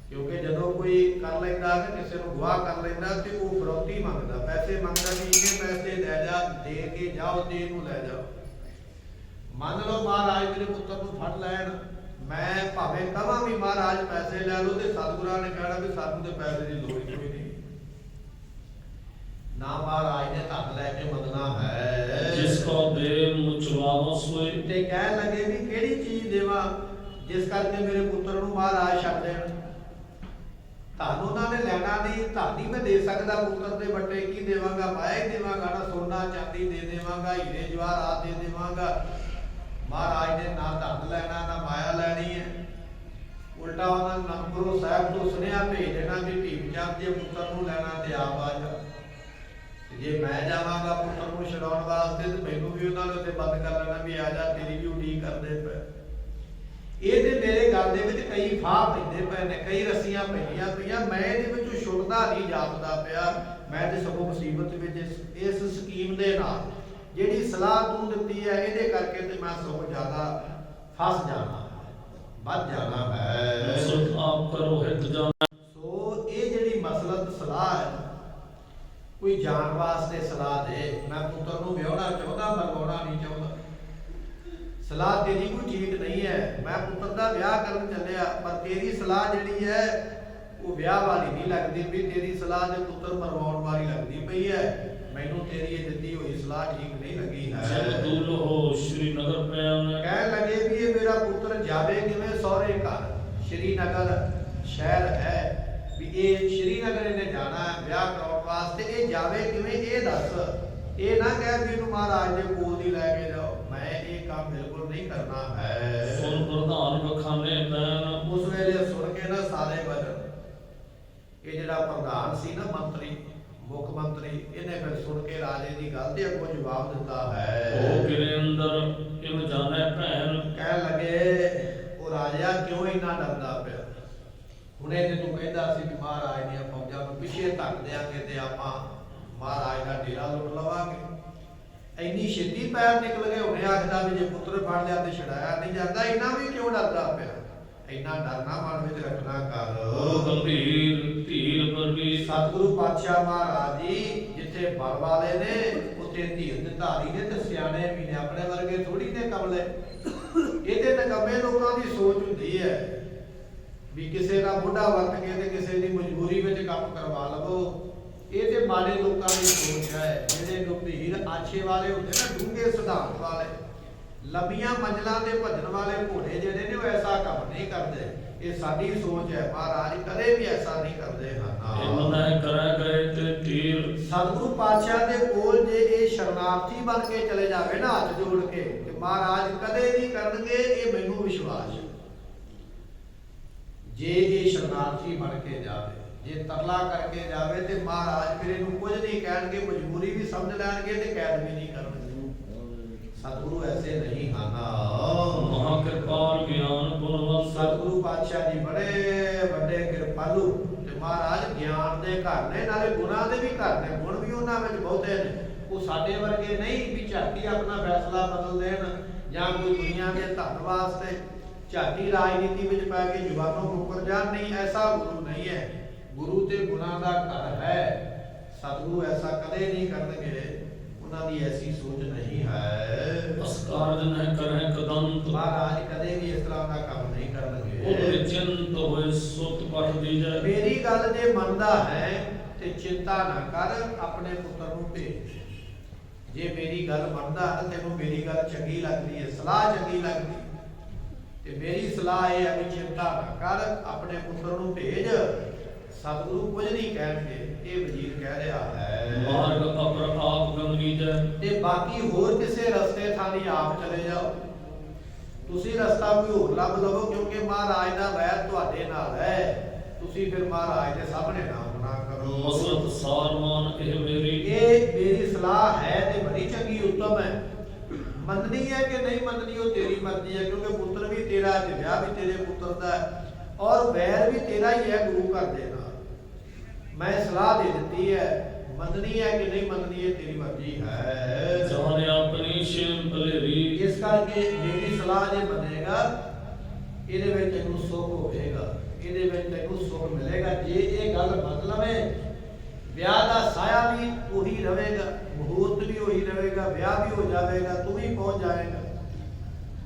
ਕਿਉਂਕਿ ਜਦੋਂ ਕੋਈ ਕਰ ਲੈਂਦਾ ਕਿ ਕਿਸੇ ਨੂੰ ਗਵਾਹ ਕਰ ਲੈਂਦਾ ਤੇ ਉਹ ਫਰੌਤੀ ਮੰਗਦਾ, ਪੈਸੇ ਮੰਗਦਾ ਵੀ ਇਹਨੇ ਪੈਸੇ ਲੈ ਜਾ, ਦੇ ਕੇ ਜਾਓ ਤੇ ਇਹਨੂੰ ਲੈ ਜਾਓ। ਮੰਨ ਲਓ ਮਹਾਰਾਜ ਮੇਰੇ ਪੁੱਤਰ ਨੂੰ ਫੜ ਲੈਣ, ਮੈਂ ਭਾਵੇਂ ਕਹਾਂ ਵੀ ਮਹਾਰਾਜ ਪੈਸੇ ਲੈ ਲਓ ਤੇ ਸਤਿਗੁਰਾਂ ਨੇ ਕਹਿਣਾ ਵੀ ਸਾਨੂੰ ਤੇ ਪੈਸੇ ਦੀ ਲੋੜ ਕੋਈ ਨਹੀਂ। ਨਾ ਮਹਾਰਾਜ ਨੇ ਧਨ ਲੈ ਕੇ ਮੰਗਣਾ ਹੈ। जिसको दे मुचवाओ सोए ਤੇ ਕਹਿਣ ਲੱਗੇ ਵੀ ਕਿਹੜੀ ਚੀਜ਼ ਦੇਵਾਂ? ਜਿਸ ਕਰਕੇ ਮੇਰੇ ਪੁੱਤਰ ਨੂੰ ਮਹਾਰਾਜ ਛੱਡ ਦੇਣ। ਧਨ ਉਹਨਾਂ ਨੇ ਲੈਣਾ ਨਹੀਂ, ਧਨ ਹੀ ਮੈਂ ਦੇ ਸਕਦਾ ਪੁੱਤਰ ਦੇ ਵੱਟੇ ਕੀ ਦੇਵਾਂਗਾ, ਮਾਇਆ ਹੀ ਦੇਵਾਂਗਾ ਨਾ, ਸੋਨਾ ਚਾਂਦੀ ਦੇ ਦੇਵਾਂਗਾ, ਹੀਰੇ ਜਵਾਹਰਾਤ ਦੇ ਦੇਵਾਂਗਾ। ਮਹਾਰਾਜ ਨੇ ਨਾ ਧਨ ਲੈਣਾ ਨਾ ਮਾਇਆ ਲੈਣੀ ਹੈ। ਉਲਟਾ ਉਹਨਾਂ ਨੇ ਅਨੰਦਪੁਰ ਸਾਹਿਬ ਤੋਂ ਸੁਨੇਹਾ ਭੇਜ ਦੇਣਾ ਵੀ ਭੀਮ ਚੰਦ ਜੇ ਪੁੱਤਰ ਨੂੰ ਲੈਣਾ ਤੇ ਆਪ ਆ ਜਾ। ਜੇ ਮੈਂ ਜਾਵਾਂਗਾ ਪੁੱਤਰ ਨੂੰ ਛਡਾਉਣ ਵਾਸਤੇ ਤੇ ਮੈਨੂੰ ਵੀ ਉਹਨਾਂ ਨੇ ਉੱਥੇ ਬੰਦ ਕਰ ਲੈਣਾ ਵੀ ਆ ਜਾ, ਤੇਰੀ ਵੀ ਉਡੀਕ ਕਰਦੇ ਪਏ। ਇਹ ਤੇ ਮੇਰੇ ਗੱਲ ਦੇ ਵਿੱਚ ਕਈ ਫਾਹ ਪੈਂਦੇ ਪਏ ਨੇ, ਕਈ ਰੱਸੀਆਂ ਪਈਆਂ, ਮੈਂ ਇਹਦੇ ਵਿੱਚੋਂ ਛੁੱਟਦਾ ਨਹੀਂ ਜਾਪਦਾ ਪਿਆ। ਮੈਂ ਤੇ ਸਗੋਂ ਮੁਸੀਬਤ ਵਿੱਚ ਇਸ ਸਕੀਮ ਦੇ ਨਾਲ ਜਿਹੜੀ ਸਲਾਹ ਤੂੰ ਦਿੱਤੀ ਹੈ ਇਹਦੇ ਕਰਕੇ ਤੇ ਮੈਂ ਸਗੋਂ ਜ਼ਿਆਦਾ ਫਸ ਜਾਣਾ, ਵੱਧ ਜਾਣਾ ਹੈ। ਆਪ ਕਰੋ ਹਿਤ ਜਾਣਾ। ਸੋ ਇਹ ਜਿਹੜੀ ਮਸਲਤ ਸਲਾਹ ਹੈ, ਕੋਈ ਜਾਣ ਵਾਸਤੇ ਸਲਾਹ ਦੇ, ਮੈਂ ਪੁੱਤਰ ਨੂੰ ਵਿਆਹਣਾ ਚਾਹੁੰਦਾ, ਮਰਵਾਉਣਾ ਨਹੀਂ ਚਾਹੁੰਦਾ। ਸਲਾਹ ਤੇਰੀ ਕੋਈ ਠੀਕ ਨਹੀਂ ਹੈ, ਮੈਂ ਪੁੱਤਰ ਦਾ ਵਿਆਹ ਕਰਨ ਚੱਲਿਆ, ਪਰ ਤੇਰੀ ਸਲਾਹ ਜਿਹੜੀ ਹੈ ਉਹ ਵਿਆਹ ਵਾਲੀ ਨਹੀਂ ਲੱਗਦੀ ਵੀ, ਤੇਰੀ ਸਲਾਹ ਜੇ ਪੁੱਤਰ ਮਰਵਾਉਣ ਵਾਲੀ ਲੱਗਦੀ ਪਈ ਹੈ। ਮੈਨੂੰ ਤੇਰੀ ਇਹ ਦਿੱਤੀ ਹੋਈ ਸਲਾਹ ਠੀਕ ਨਹੀਂ ਲੱਗੀ ਹੈ। ਜਦ ਦੂਲ ਹੋ ਸ਼੍ਰੀਨਗਰ ਪੈਣ ਕਹਿਣ ਲੱਗੇ ਵੀ ਇਹ ਮੇਰਾ ਪੁੱਤਰ ਜਾਵੇ ਕਿਵੇਂ ਸਹੁਰੇ ਘਰ। ਸ਼੍ਰੀਨਗਰ ਸ਼ਹਿਰ ਹੈ ਵੀ ਇਹ ਸ਼੍ਰੀਨਗਰ ਇਹਨੇ ਜਾਣਾ ਹੈ ਵਿਆਹ ਕਰਾਉਣ ਵਾਸਤੇ, ਇਹ ਜਾਵੇ ਕਿਵੇਂ ਇਹ ਦੱਸ। ਇਹ ਨਾ ਕਹਿ ਵੀ ਇਹਨੂੰ ਮਹਾਰਾਜ ਦੇ ਕੋਲ ਦੀ ਲੈ ਕੇ ਜਾਓ, ਮੈਂ ਇਹ ਕੰਮ ਬਿਲਕੁਲ ਨਹੀਂ ਕਰਨਾ ਹੈ। ਸੁਣ ਪ੍ਰਧਾਨ ਬਖਾਨੇ ਪੈਣ। ਉਸ ਵੇਲੇ ਸੁਣ ਕੇ ਨਾ ਸਾਰੇ ਵਜਨ, ਇਹ ਜਿਹੜਾ ਪ੍ਰਧਾਨ ਸੀ ਨਾ ਮੰਤਰੀ, ਮੁੱਖ ਮੰਤਰੀ, ਇਹਨੇ ਫਿਰ ਸੁਣ ਕੇ ਰਾਜੇ ਦੀ ਗੱਲ ਤੇ ਅੱਗੋਂ ਜਵਾਬ ਦਿੱਤਾ ਹੈ। ਉਹ ਕਿਰੇ ਅੰਦਰ ਕਿਉਂ ਜਾਣੇ ਭੈਣ। ਕਹਿਣ ਲੱਗੇ ਉਹ ਰਾਜਾ ਕਿਉਂ ਇੰਨਾ ਡਰਦਾ ਪਿਆ। ਹੁਣੇ ਤੇ ਤੂੰ ਕਹਿੰਦਾ ਸੀ ਕਿ ਮਹਾਰਾਜ ਦੀਆਂ ਫੌਜਾਂ ਨੂੰ ਪਿੱਛੇ ਧੱਕ ਦਿਆਂਗੇ ਤੇ ਆਪਾਂ ਮਹਾਰਾਜ ਦਾ ਡੇਰਾ ਲੁੱਟ ਲਵਾਂਗੇ। ਇੰਨੀ ਛੇਤੀ ਪੈਰ ਨਿਕਲ ਗਏ। ਹੁਣੇ ਆਖਦਾ ਵੀ ਜੇ ਪੁੱਤਰ ਫੜ ਲਿਆ ਤੇ ਛਡਾਇਆ ਨਹੀਂ ਜਾਂਦਾ। ਇੰਨਾ ਵੀ ਕਿਉਂ ਡਰਦਾ ਪਿਆ। ਇੰਨਾ ਡਰਨਾ ਮਨ ਵਿੱਚ ਰੱਖਣਾ ਕਰ। ਉਹ ਗੰਭੀਰ ਧੀਰ ਵਰਗੀ ਸਤਿਗੁਰੂ ਪਾਤਸ਼ਾਹ ਮਹਾਰਾਜ ਜੀ ਜਿੱਥੇ ਬਲ ਵਾਲੇ ਨੇ ਉੱਥੇ ਧੀਰ ਦੇ ਧਾਰੀ ਨੇ ਤੇ ਸਿਆਣੇ ਵੀ ਨੇ। ਆਪਣੇ ਵਰਗੇ ਥੋੜੀ ਨੇ ਕਮਲੇ। ਇਹਦੇ ਨਕਮੇ ਲੋਕਾਂ ਦੀ ਸੋਚ ਹੁੰਦੀ ਹੈ ਵੀ ਕਿਸੇ ਦਾ ਮੋਢਾ ਵਰਤ ਕੇ ਤੇ ਕਿਸੇ ਦੀ ਮਜਬੂਰੀ ਵਿੱਚ ਕੰਮ ਕਰਵਾ ਲਵੋ। ਇਹ ਤੇ ਮਾੜੇ ਲੋਕਾਂ ਦੀ ਸੋਚ ਹੈ, ਜਿਹੜੇ ਗੰਭੀਰ ਆਛੇ ਵਾਲੇ ਹੁੰਦੇ ਨਾ, ਡੂੰਘੇ ਸਿਧਾਂਤ ਵਾਲੇ, ਲੰਬੀਆਂ ਮੰਜ਼ਲਾਂ ਦੇ ਭੱਜਣ ਵਾਲੇ ਘੋੜੇ ਜਿਹੜੇ ਨੇ ਉਹ ਐਸਾ ਕੰਮ ਨਹੀਂ ਕਰਦੇ। ਇਹ ਸਾਡੀ ਸੋਚ ਹੈ, ਮਹਾਰਾਜ ਕਦੇ ਵੀ ਐਸਾ ਨਹੀਂ ਕਰਦੇ ਹਨ। ਮਨੈ ਕਰੈ ਗਏ ਤੇ ਧੀਰ। ਸਤਿਗੁਰੂ ਪਾਤਸ਼ਾਹ ਦੇ ਕੋਲ ਜੇ ਇਹ ਸ਼ਰਨਾਰਥੀ ਬਣ ਕੇ ਚਲੇ ਜਾਵੇ ਨਾ ਹੱਥ ਜੋੜ ਕੇ, ਤੇ ਮਹਾਰਾਜ ਕਦੇ ਨਹੀਂ ਕਰਨਗੇ, ਇਹ ਮੈਨੂੰ ਵਿਸ਼ਵਾਸ ਹੈ। ਜੇ ਇਹ ਸ਼ਰਨਾਰਥੀ ਬਣ ਕੇ ਜਾਵੇ, ਜੇ ਤਰਲਾ ਕਰਕੇ ਜਾਵੇ ਤੇ ਮਹਾਰਾਜ ਫਿਰ ਇਹਨੂੰ ਕੁਝ ਨਹੀਂ ਕਹਿਣਗੇ, ਮਜਬੂਰੀ ਵੀ ਸਮਝ ਲੈਣਗੇ ਤੇ ਕੈਦ ਵੀ ਨਹੀਂ ਕਰਨਗੇ। ਸਤਿਗੁਰੂ ਐਸੇ ਨਹੀਂ ਹਨ। ਮਹਾ ਕਿਰਪਾਲ ਗਿਆਨ ਗੁਣਵੰਤ। ਸਤਿਗੁਰੂ ਪਾਤਸ਼ਾਹ ਜੀ ਬੜੇ ਵੱਡੇ ਕਿਰਪਾਲੂ ਤੇ ਮਹਾਰਾਜ ਗਿਆਨ ਦੇ ਘਰ ਨੇ, ਨਾਲੇ ਗੁਣਾਂ ਦੇ ਵੀ ਘਰ ਨੇ। ਗੁਣ ਵੀ ਉਹਨਾਂ ਵਿੱਚ ਬਹੁਤੇ ਨੇ। ਉਹ ਸਾਡੇ ਵਰਗੇ ਨਹੀਂ ਵੀ ਝਾਟੀ ਆਪਣਾ ਫੈਸਲਾ ਬਦਲ ਦੇਣ ਜਾਂ ਕੋਈ ਦੁਨੀਆ ਦੇ ਧਨ ਵਾਸਤੇ ਝਾਟੀ ਰਾਜਨੀਤੀ ਵਿੱਚ ਪੈ ਕੇ ਜਵਾਨੋਂ ਮੁੱਕਰ ਜਾਣ। ਨਹੀਂ, ਐਸਾ ਗੁਰੂ ਨਹੀਂ ਹੈ। ਗੁਰੂ ਤੇ ਗੁਣਾਂ ਦਾ ਘਰ ਹੈ। ਸਤਿਗੁਰੂ ਐਸਾ ਕਦੇ ਨਹੀਂ ਕਰਨਗੇ, ਉਹਨਾਂ ਦੀ ਐਸੀ ਸੋਚ ਨਹੀਂ ਹੈ। ਅਸਕਾਰਜ ਨਹਿ ਕਰਹਿ ਕਦੰਤ। ਮਹਾਰਾਜ ਕਦੇ ਵੀ ਇਸ ਤਰ੍ਹਾਂ ਦਾ ਕੰਮ ਨਹੀਂ ਕਰਨਗੇ। ਉਹ ਚਿੰਤ ਹੋਏ ਸੁਤ ਪਠ ਦੀਜੈ। ਮੇਰੀ ਗੱਲ ਜੇ ਮੰਨਦਾ ਹੈ ਤੇ ਚਿੰਤਾ ਨਾ ਕਰ, ਆਪਣੇ ਪੁੱਤਰ ਨੂੰ ਭੇਜ। ਜੇ ਮੇਰੀ ਗੱਲ ਮੰਨਦਾ ਹੈ, ਤੈਨੂੰ ਮੇਰੀ ਗੱਲ ਚੰਗੀ ਲੱਗਦੀ ਹੈ, ਸਲਾਹ ਚੰਗੀ ਲੱਗਦੀ ਤੇ ਮੇਰੀ ਸਲਾਹ ਇਹ ਹੈ ਵੀ ਚਿੰਤਾ ਨਾ ਕਰ, ਆਪਣੇ ਪੁੱਤਰ ਨੂੰ ਭੇਜ। ਸਤਿਗੁਰੂ ਕੁਝ ਨਹੀਂ ਕਹਿਣਗੇ, ਇਹ ਵਜ਼ੀਰ ਕਹਿ ਰਿਹਾ ਹੈ। ਮਾਰਗ ਅਪਰ ਆਪ ਗੰਗੀਜੈ। ਤੇ ਬਾਕੀ ਹੋਰ ਕਿਸੇ ਰਸਤੇ ਥਾਂ ਨਹੀਂ, ਆਪ ਚਲੇ ਜਾਓ। ਤੁਸੀਂ ਰਸਤਾ ਕੋਈ ਹੋਰ ਲੱਭ ਲਵੋ, ਕਿਉਂਕਿ ਮਹਾਰਾਜ ਦਾ ਵੈਰ ਤੁਹਾਡੇ ਨਾਲ ਹੈ। ਤੁਸੀਂ ਫਿਰ ਮਹਾਰਾਜ ਦੇ ਸਾਹਮਣੇ ਨਾ ਗੁਨਾਹ ਕਰੋ। ਮਸਲਤ ਸਾਰਮਾਨ ਇਹ ਮੇਰੀ। ਇਹ ਮੇਰੀ ਸਲਾਹ ਹੈ ਤੇ ਬੜੀ ਚੰਗੀ ਉੱਤਮ ਹੈ। ਮੰਨਣੀ ਹੈ ਕਿ ਨਹੀਂ ਮੰਨਣੀ ਉਹ ਤੇਰੀ ਮਰਜ਼ੀ ਹੈ, ਕਿਉਂਕਿ ਪੁੱਤਰ ਵੀ ਤੇਰਾ ਤੇ ਵਿਆਹ ਵੀ ਤੇਰੇ ਪੁੱਤਰ ਦਾ ਹੈ, ਔਰ ਵੈਰ ਵੀ ਤੇਰਾ ਹੀ ਹੈ ਗੁਰੂ ਘਰ ਦੇ ਨਾਲ। ਮੈਂ ਸਲਾਹ ਦੇ ਦਿੱਤੀ ਹੈ, ਮੰਨਣੀ ਹੈ ਕਿ ਨਹੀਂ ਮੰਨਣੀ ਇਹ ਤੇਰੀ ਮਰਜ਼ੀ ਹੈ। ਜਾਣੇ ਆਪਣੀ ਸ਼ੇਮ ਭਲੇਰੀ। ਇਸ ਕਰਕੇ ਮੇਰੀ ਸਲਾਹ ਜੇ ਮੰਨੇਗਾ, ਇਹਦੇ ਵਿੱਚ ਤੈਨੂੰ ਸੁੱਖ ਹੋਵੇਗਾ, ਇਹਦੇ ਵਿੱਚ ਤੈਨੂੰ ਸੁੱਖ ਮਿਲੇਗਾ। ਜੇ ਇਹ ਗੱਲ ਮੰਨ ਲਵੇਂ, ਵਿਆਹ ਦਾ ਸਾਇਆ ਵੀ ਉਹੀ ਰਹੇਗਾ, ਮੁਹੂਰਤ ਵੀ ਉਹੀ ਰਹੇਗਾ, ਵਿਆਹ ਵੀ ਹੋ ਜਾਵੇਗਾ, ਤੂੰ ਵੀ ਪਹੁੰਚ ਜਾਏਗਾ।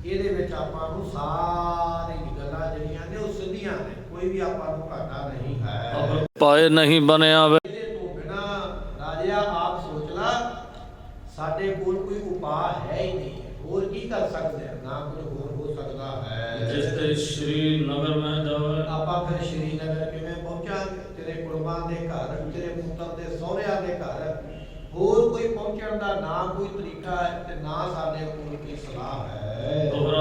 ਇਹਦੇ ਵਿੱਚ ਆਪਾਂ ਨੂੰ ਸਾਰੀ ਗੱਲਾਂ ਜਿਹੜੀਆਂ ਨੇ ਉਹ ਸਿੱਧੀਆਂ ਨੇ, ਕੋਈ ਵੀ ਆਪਾਂ ਨੂੰ ਘਾਟਾ ਨਹੀਂ ਹੈ। ਪਾਏ ਨਹੀਂ ਬਣਿਆ ਵੇ। ਇਹਦੇ ਤੋਂ ਬਿਨਾ ਰਾਜਿਆ ਆਪ ਸੋਚ ਲਾ, ਸਾਡੇ ਕੋਲ ਕੋਈ ਉਪਾਅ ਹੈ ਹੀ ਨਹੀਂ ਹੈ। ਹੋਰ ਕੀ ਕਰ ਸਕਦੇ ਆ, ਨਾ ਕੁਝ ਹੋਰ ਹੋ ਸਕਦਾ ਹੈ। जिस ते श्री नगर में जावे ਆਪਾਂ ਫਿਰ ਸ਼੍ਰੀਨਗਰ ਕਿਵੇਂ ਪਹੁੰਚਾਂਗੇ? ਤੇਰੇ ਕੁੜਮਾਂ ਦੇ ਘਰ, ਤੇਰੇ ਪੁੱਤਰ ਦੇ ਸਹੁਰਿਆਂ ਦੇ ਘਰ ਹੋਰ ਕੋਈ ਪਹੁੰਚਣ ਦਾ ਨਾ ਕੋਈ ਤਰੀਕਾ ਹੈ ਤੇ ਨਾ ਸਾਡੇ ਕੋਲ ਕੋਈ ਸਲਾਹ ਹੈ। दोहरा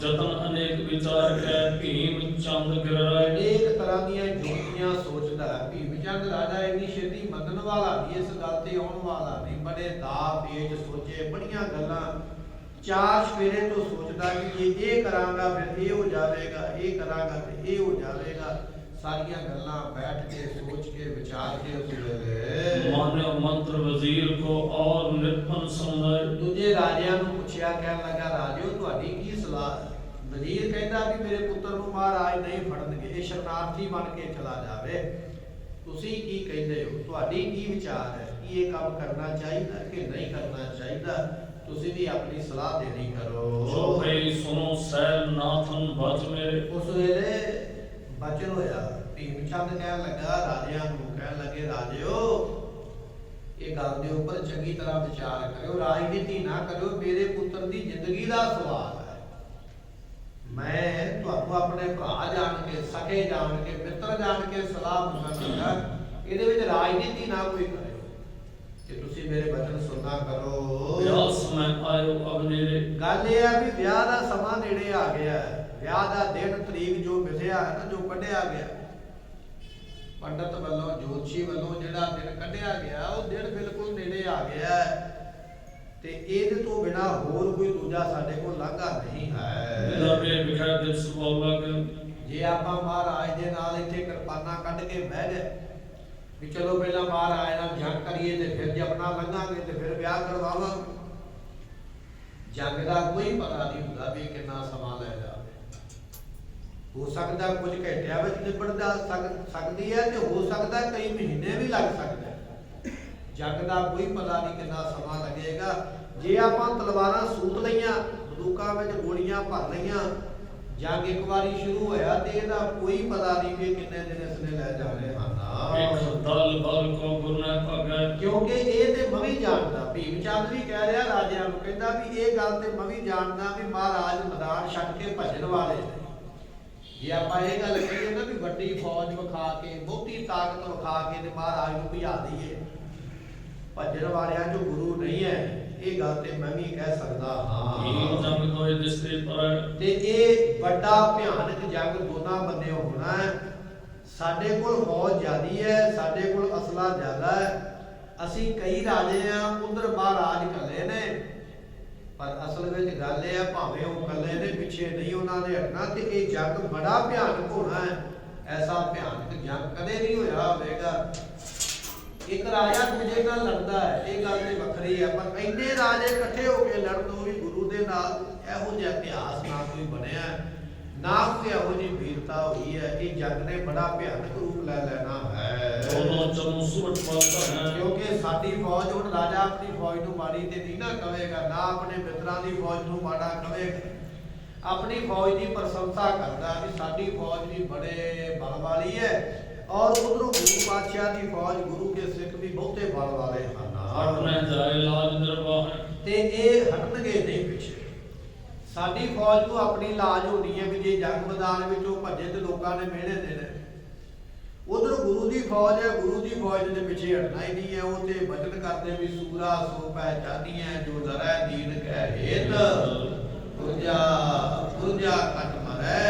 जतन अनेक विचार के भीम चंद गिराए ਅਨੇਕ ਤਰ੍ਹਾਂ ਦੀਆਂ ਜੁਗਤੀਆਂ ਸੋਚਦਾ ਹੈ। ਭੀਮ ਚੰਦ ਰਾਜਾ ਇੰਨੀ ਛੇਤੀ ਮੰਨਣ ਵਾਲਾ ਨਹੀਂ, ਇਸ ਗੱਲ ਤੇ ਆਉਣ ਵਾਲਾ ਨਹੀਂ। ਬੜੇ ਦਾ ਪੇਜ ਸੋਚੇ, ਬੜੀਆਂ ਗੱਲਾਂ ਚਾਰ ਸਵੇਰੇ ਤੋਂ ਸੋਚਦਾ ਕਿ ਇਹ ਕਰਾਂਗਾ ਫਿਰ ਇਹ ਹੋ ਜਾਵੇਗਾ, ਇਹ ਕਰਾਂਗਾ ਤੇ ਇਹ ਹੋ ਜਾਵੇਗਾ। ਸਾਰੀਆਂ ਗੱਲਾਂ ਬੈਠ ਕੇ ਸੋਚ ਕੇ ਵਿਚਾਰ ਕੇ ਉਸ ਵੇਲੇ मान्य मंत्र वजीर को और निर्पण समझाए ਦੂਜੇ ਰਾਜਿਆਂ ਨੂੰ ਪੁੱਛਿਆ, ਕਹਿਣ ਲੱਗਾ ਰਾਜਿਓ ਤੁਹਾਡੀ ਕੀ ਸਲਾਹ ਹੈ? ਵਜ਼ੀਰ ਕਹਿੰਦਾ ਵੀ ਮੇਰੇ ਪੁੱਤਰ ਨੂੰ ਮਹਾਰਾਜ ਨਹੀਂ ਫੜਨਗੇ, ਇਹ ਸ਼ਰਨਾਰਥੀ ਬਣ ਕੇ ਚਲਾ ਜਾਵੇ। ਤੁਸੀਂ ਕੀ ਕਹਿੰਦੇ ਹੋ? ਤੁਹਾਡੀ ਕੀ ਵਿਚਾਰ ਹੈ ਕਿ ਇਹ ਕੰਮ ਕਰਨਾ ਚਾਹੀਦਾ ਕਿ ਨਹੀਂ ਕਰਨਾ ਚਾਹੀਦਾ? ਤੁਸੀਂ ਵੀ ਆਪਣੀ ਸਲਾਹ ਦੇਣੀ जो ਕਰੋ। भई सुनो सैल नाथन बच मेरे ਉਸ ਵੇਲੇ ਬਚਨ ਹੋਇਆ। ਭੀਮ ਚੰਦ ਕਹਿਣ ਲੱਗਾ ਰਾਜਿਆਂ ਨੂੰ, ਕਹਿਣ ਲੱਗੇ ਰਾਜਿਓ ਇਹ ਗੱਲ ਦੇ ਉੱਪਰ ਚੰਗੀ ਤਰ੍ਹਾਂ ਵਿਚਾਰ ਕਰਿਓ, ਰਾਜਨੀਤੀ ਨਾ ਕਰਿਓ। ਮੇਰੇ ਪੁੱਤਰ ਦੀ ਜ਼ਿੰਦਗੀ ਦਾ ਸਵਾਲ ਹੈ। ਮੈਂ ਤੁਹਾਨੂੰ ਆਪਣੇ ਭਰਾ ਜਾਣ ਕੇ, ਸਕੇ ਜਾਣ ਕੇ, ਮਿੱਤਰ ਜਾਣ ਕੇ ਸਲਾਹ ਮੰਗਾਂਗਾ, ਇਹਦੇ ਵਿੱਚ ਰਾਜਨੀਤੀ ਨਾ ਕੋਈ ਕਰਿਓ ਕਿ ਤੁਸੀਂ ਮੇਰੇ ਬਚਨ ਸੁਣਨਾ ਕਰੋ। ब्याह समय आयो अब नेरे ਗੱਲ ਇਹ ਹੈ ਵੀ ਵਿਆਹ ਦਾ ਸਮਾਂ ਨੇੜੇ ਆ ਗਿਆ ਹੈ। ਵਿਆਹ ਦਾ ਦਿਨ ਤਰੀਕ ਜੋ ਮਿਥਿਆ ਹੈ ਨਾ, ਜੋ ਕੱਢਿਆ ਗਿਆ ਪੰਡਤ ਵੱਲੋਂ, ਜੋਤਸ਼ੀ ਵੱਲੋਂ ਜਿਹੜਾ ਦਿਨ ਕੱਢਿਆ ਗਿਆ, ਉਹ ਦਿਨ ਬਿਲਕੁਲ ਨੇੜੇ ਆ ਗਿਆ ਹੈ ਤੇ ਇਹਦੇ ਤੋਂ ਬਿਨਾ ਹੋਰ ਕੋਈ ਦੂਜਾ ਸਾਡੇ ਕੋਲ ਲਾਂਘਾ ਨਹੀਂ ਹੈ। लगे बिखर दिवस बोला के ਜੇ ਆਪਾਂ ਮਹਾਰਾਜ ਦੇ ਨਾਲ ਇੱਥੇ ਕਿਰਪਾਨਾਂ ਕੱਢ ਕੇ ਬਹਿ ਗਏ ਵੀ ਚਲੋ ਪਹਿਲਾਂ ਮਹਾਰਾਜ ਨਾਲ ਜੰਗ ਕਰੀਏ ਤੇ ਫਿਰ ਜਪਨਾ ਲੰਘਾਂਗੇ ਤੇ ਫਿਰ ਵਿਆਹ ਕਰਵਾਵਾਂਗੇ। ਜੰਗ ਦਾ ਕੋਈ ਪਤਾ ਨਹੀਂ ਹੁੰਦਾ ਵੀ ਕਿੰਨਾ ਸਮਾਂ ਲੈ ਜਾਵੇ। ਹੋ ਸਕਦਾ ਕੁਝ ਘੰਟਿਆਂ ਵਿੱਚ ਨਿਬੜ ਸਕਦੀ ਹੈ ਤੇ ਹੋ ਸਕਦਾ ਕਈ ਮਹੀਨੇ ਵੀ ਲੱਗ ਸਕਦੇ ਹੈ। ਜੰਗ ਦਾ ਕੋਈ ਪਤਾ ਨਹੀਂ ਕਿੰਨਾ ਸਮਾਂ ਲੱਗੇਗਾ। ਜੇ ਆਪਾਂ ਤਲਵਾਰਾਂ ਸੂਤ ਲਈਆਂ, ਬੰਦੂਕਾਂ ਵਿੱਚ ਗੋਲੀਆਂ ਭਰ ਲਈਆਂ, ਜੰਗ ਇੱਕ ਵਾਰੀ ਸ਼ੁਰੂ ਹੋਇਆ ਤੇ ਇਹਦਾ ਕੋਈ ਪਤਾ ਨਹੀਂ ਕਿ ਕਿੰਨੇ ਦਿਨ ਇਸਨੇ ਲੈ ਜਾਣੇ ਹਨ। एक दल बल को गुरने पगे ਕਿਉਂਕਿ ਇਹ ਤੇ ਮੈਂ ਵੀ ਜਾਣਦਾ, ਭੀਮ ਚੰਦ ਵੀ ਕਹਿ ਰਿਹਾ ਰਾਜਿਆਂ ਨੂੰ, ਕਹਿੰਦਾ ਵੀ ਇਹ ਗੱਲ ਤੇ ਮੈਂ ਵੀ ਜਾਣਦਾ ਵੀ ਮਹਾਰਾਜ ਮੈਦਾਨ ਛੱਡ ਕੇ ਭੱਜਣ ਵਾਲੇ ਨੇ। ਜੇ ਆਪਾਂ ਇਹ ਗੱਲ ਕਹੀਏ ਨਾ ਵੀ ਵੱਡੀ ਫੌਜ ਵਿਖਾ ਕੇ, ਬਹੁਤੀ ਤਾਕਤ ਵਿਖਾ ਕੇ ਤੇ ਮਹਾਰਾਜ ਨੂੰ ਭਜਾ ਦਈਏ, ਭੱਜਣ ਵਾਲਿਆਂ ਜੋ ਗੁਰੂ ਨਹੀਂ ਹੈ, ਇਹ ਗੱਲ ਤੇ ਮੈਂ ਵੀ ਕਹਿ ਸਕਦਾ भीम ਹਾਂ। जंग को दिसते पर ਤੇ ਇਹ ਵੱਡਾ ਭਿਆਨਕ ਜੰਗ ਦੋਨਾਂ ਬੰਨੇ ਹੋਣਾ ਹੈ। ਸਾਡੇ ਕੋਲ ਫੌਜ ਜ਼ਿਆਦੀ ਹੈ, ਸਾਡੇ ਕੋਲ ਅਸਲਾ ਜ਼ਿਆਦਾ ਹੈ, ਅਸੀਂ ਕਈ ਰਾਜੇ ਆ, ਉਧਰ ਮਹਾਰਾਜ ਇਕੱਲੇ ਨੇ। ਪਰ ਅਸਲ ਵਿੱਚ ਗੱਲ ਇਹ ਹੈ ਭਾਵੇਂ ਉਹ ਇਕੱਲੇ ਨੇ, ਪਿੱਛੇ ਨਹੀਂ ਉਹਨਾਂ ਨੇ ਹਟਣਾ ਤੇ ਇਹ ਜੰਗ ਬੜਾ ਭਿਆਨਕ ਹੋਣਾ ਹੈ। ਐਸਾ ਭਿਆਨਕ ਜੰਗ ਕਦੇ ਨਹੀਂ ਹੋਇਆ ਹੋਵੇਗਾ। ਇੱਕ ਰਾਜਾ ਦੂਜੇ ਨਾਲ ਲੜਦਾ ਹੈ, ਇਹ ਗੱਲ ਤੇ ਵੱਖਰੀ ਹੈ, ਪਰ ਇੰਨੇ ਰਾਜੇ ਇਕੱਠੇ ਹੋ ਕੇ ਲੜਨ ਉਹ ਵੀ ਗੁਰੂ ਦੇ ਨਾਲ, ਇਹੋ ਜਿਹਾ ਇਤਿਹਾਸ ਨਾ ਕੋਈ ਬਣਿਆ, ਨਾ ਕੋਈ ਇਹੋ ਜਿਹੀ ਵੀਰਤਾ ਹੋਈ ਹੈ। ਇਹ ਜੰਗ ਨੇ ਬੜਾ ਭਿਆਨਕ ਰੂਪ ਲੈ ਲੈਣਾ ਹੈ। दोनों चनु सुट पलता है ਕਿਉਂਕਿ ਸਾਡੀ ਫੌਜ, ਹੁਣ ਰਾਜਾ ਆਪਣੀ ਫੌਜ ਨੂੰ ਮਾੜੀ ਤੇ ਨਹੀਂ ਨਾ ਕਹੇਗਾ, ਨਾ ਆਪਣੇ ਮਿੱਤਰਾਂ ਦੀ ਫੌਜ ਨੂੰ ਮਾੜਾ ਕਹੇਗਾ। ਆਪਣੀ ਫੌਜ ਦੀ ਪ੍ਰਸ਼ੰਸਾ ਕਰਦਾ ਵੀ ਸਾਡੀ ਫੌਜ ਵੀ ਬੜੇ ਬਲ ਵਾਲੀ ਹੈ ਔਰ ਉਧਰੋਂ ਗੁਰੂ ਪਾਤਸ਼ਾਹ ਦੀ ਫੌਜ, ਗੁਰੂ ਕੇ ਸਿੱਖ ਵੀ ਬਹੁਤੇ ਬਲ ਵਾਲੇ ਹਨ। हटने जाए लाज निर्वाह ਤੇ ਇਹ ਹਟਣਗੇ ਨਹੀਂ ਪਿੱਛੇ। ਸਾਡੀ ਫੌਜ ਨੂੰ ਆਪਣੀ ਲਾਜ ਹੋਣੀ ਹੈ ਵੀ ਜੇ ਜੰਗ ਮੈਦਾਨ ਵਿੱਚੋਂ ਭੱਜੇ ਤੇ ਲੋਕਾਂ ਨੇ ਮਿਹਣੇ ਦੇਣੇ। ਉਧਰ ਗੁਰੂ ਦੀ ਫੌਜ ਹੈ, ਗੁਰੂ ਦੀ ਫੌਜ ਦੇ ਪਿੱਛੇ ਹਟਣਾ ਹੀ ਨਹੀਂ ਹੈ। ਉਹ ਤੇ ਬਚਨ ਕਰਦੇ ਵੀ ਸੂਰਾ ਸੋ ਪਹਿਚਾਨੀ ਹੈ ਜੋ ਜ਼ਰਾ ਦੀਨ ਕਹਿ ਹੇਤ ਪੁਰਜਾ ਕੱਟ ਮਰੈ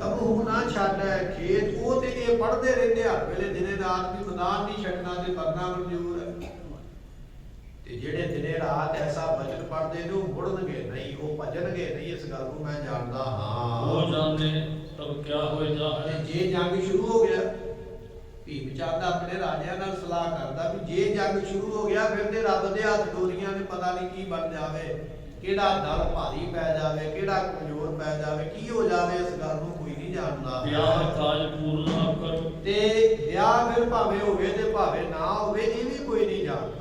ਕਬੂ ਨਾ ਛੱਡੈ ਖੇਤ। ਉਹ ਤੇ ਇਹ ਪੜਦੇ ਰਹਿੰਦੇ ਹਰ ਵੇਲੇ ਦਿਨੇ ਰਾਤ ਵੀ ਮੈਦਾਨ ਨਹੀਂ ਛੱਡਣਾ ਤੇ ਮਰਨਾ ਮਨਜ਼ੂਰ ਹੈ। ਤੇ ਜਿਹੜੇ ਦਿਨੇ ਰਾਤ ਐਸਾ ਬਚਨ ਪੜਦੇ ਨੇ ਉਹ ਮੁੜਨਗੇ ਨਹੀਂ, ਉਹ ਭਜਣਗੇ ਨਹੀਂ। ਇਸ ਗੱਲ ਨੂੰ ਮੈਂ ਜਾਣਦਾ ਹਾਂ। वो जाने तब क्या हो जाए ਤੇ ਜੇ ਜੰਗ ਸ਼ੁਰੂ ਹੋ ਗਿਆ, ਭੀਮ ਚੰਦ ਆਪਣੇ ਰਾਜਿਆਂ ਨਾਲ ਸਲਾਹ ਕਰਦਾ ਵੀ ਜੇ ਜੰਗ ਸ਼ੁਰੂ ਹੋ ਗਿਆ ਫਿਰ ਤੇ ਰੱਬ ਦੇ ਹੱਥ ਡੋਰੀਆਂ ਨੇ ਪਤਾ ਨਹੀਂ ਕੀ ਬਣ ਜਾਵੇ, ਕਿਹੜਾ ਦਲ ਭਾਰੀ ਪੈ ਜਾਵੇ, ਕਿਹੜਾ ਕਮਜ਼ੋਰ ਪੈ ਜਾਵੇ, ਕੀ ਹੋ ਜਾਵੇ, ਇਸ ਗੱਲ ਨੂੰ ਕੋਈ ਨਹੀਂ ਜਾਣਦਾ। ब्याह काज पूर्ण करो ਤੇ ਵਿਆਹ ਫਿਰ ਭਾਵੇਂ ਹੋਵੇ ਤੇ ਭਾਵੇਂ ਨਾ ਹੋਵੇ, ਇਹ ਵੀ ਕੋਈ ਨਹੀਂ ਜਾਣਦਾ।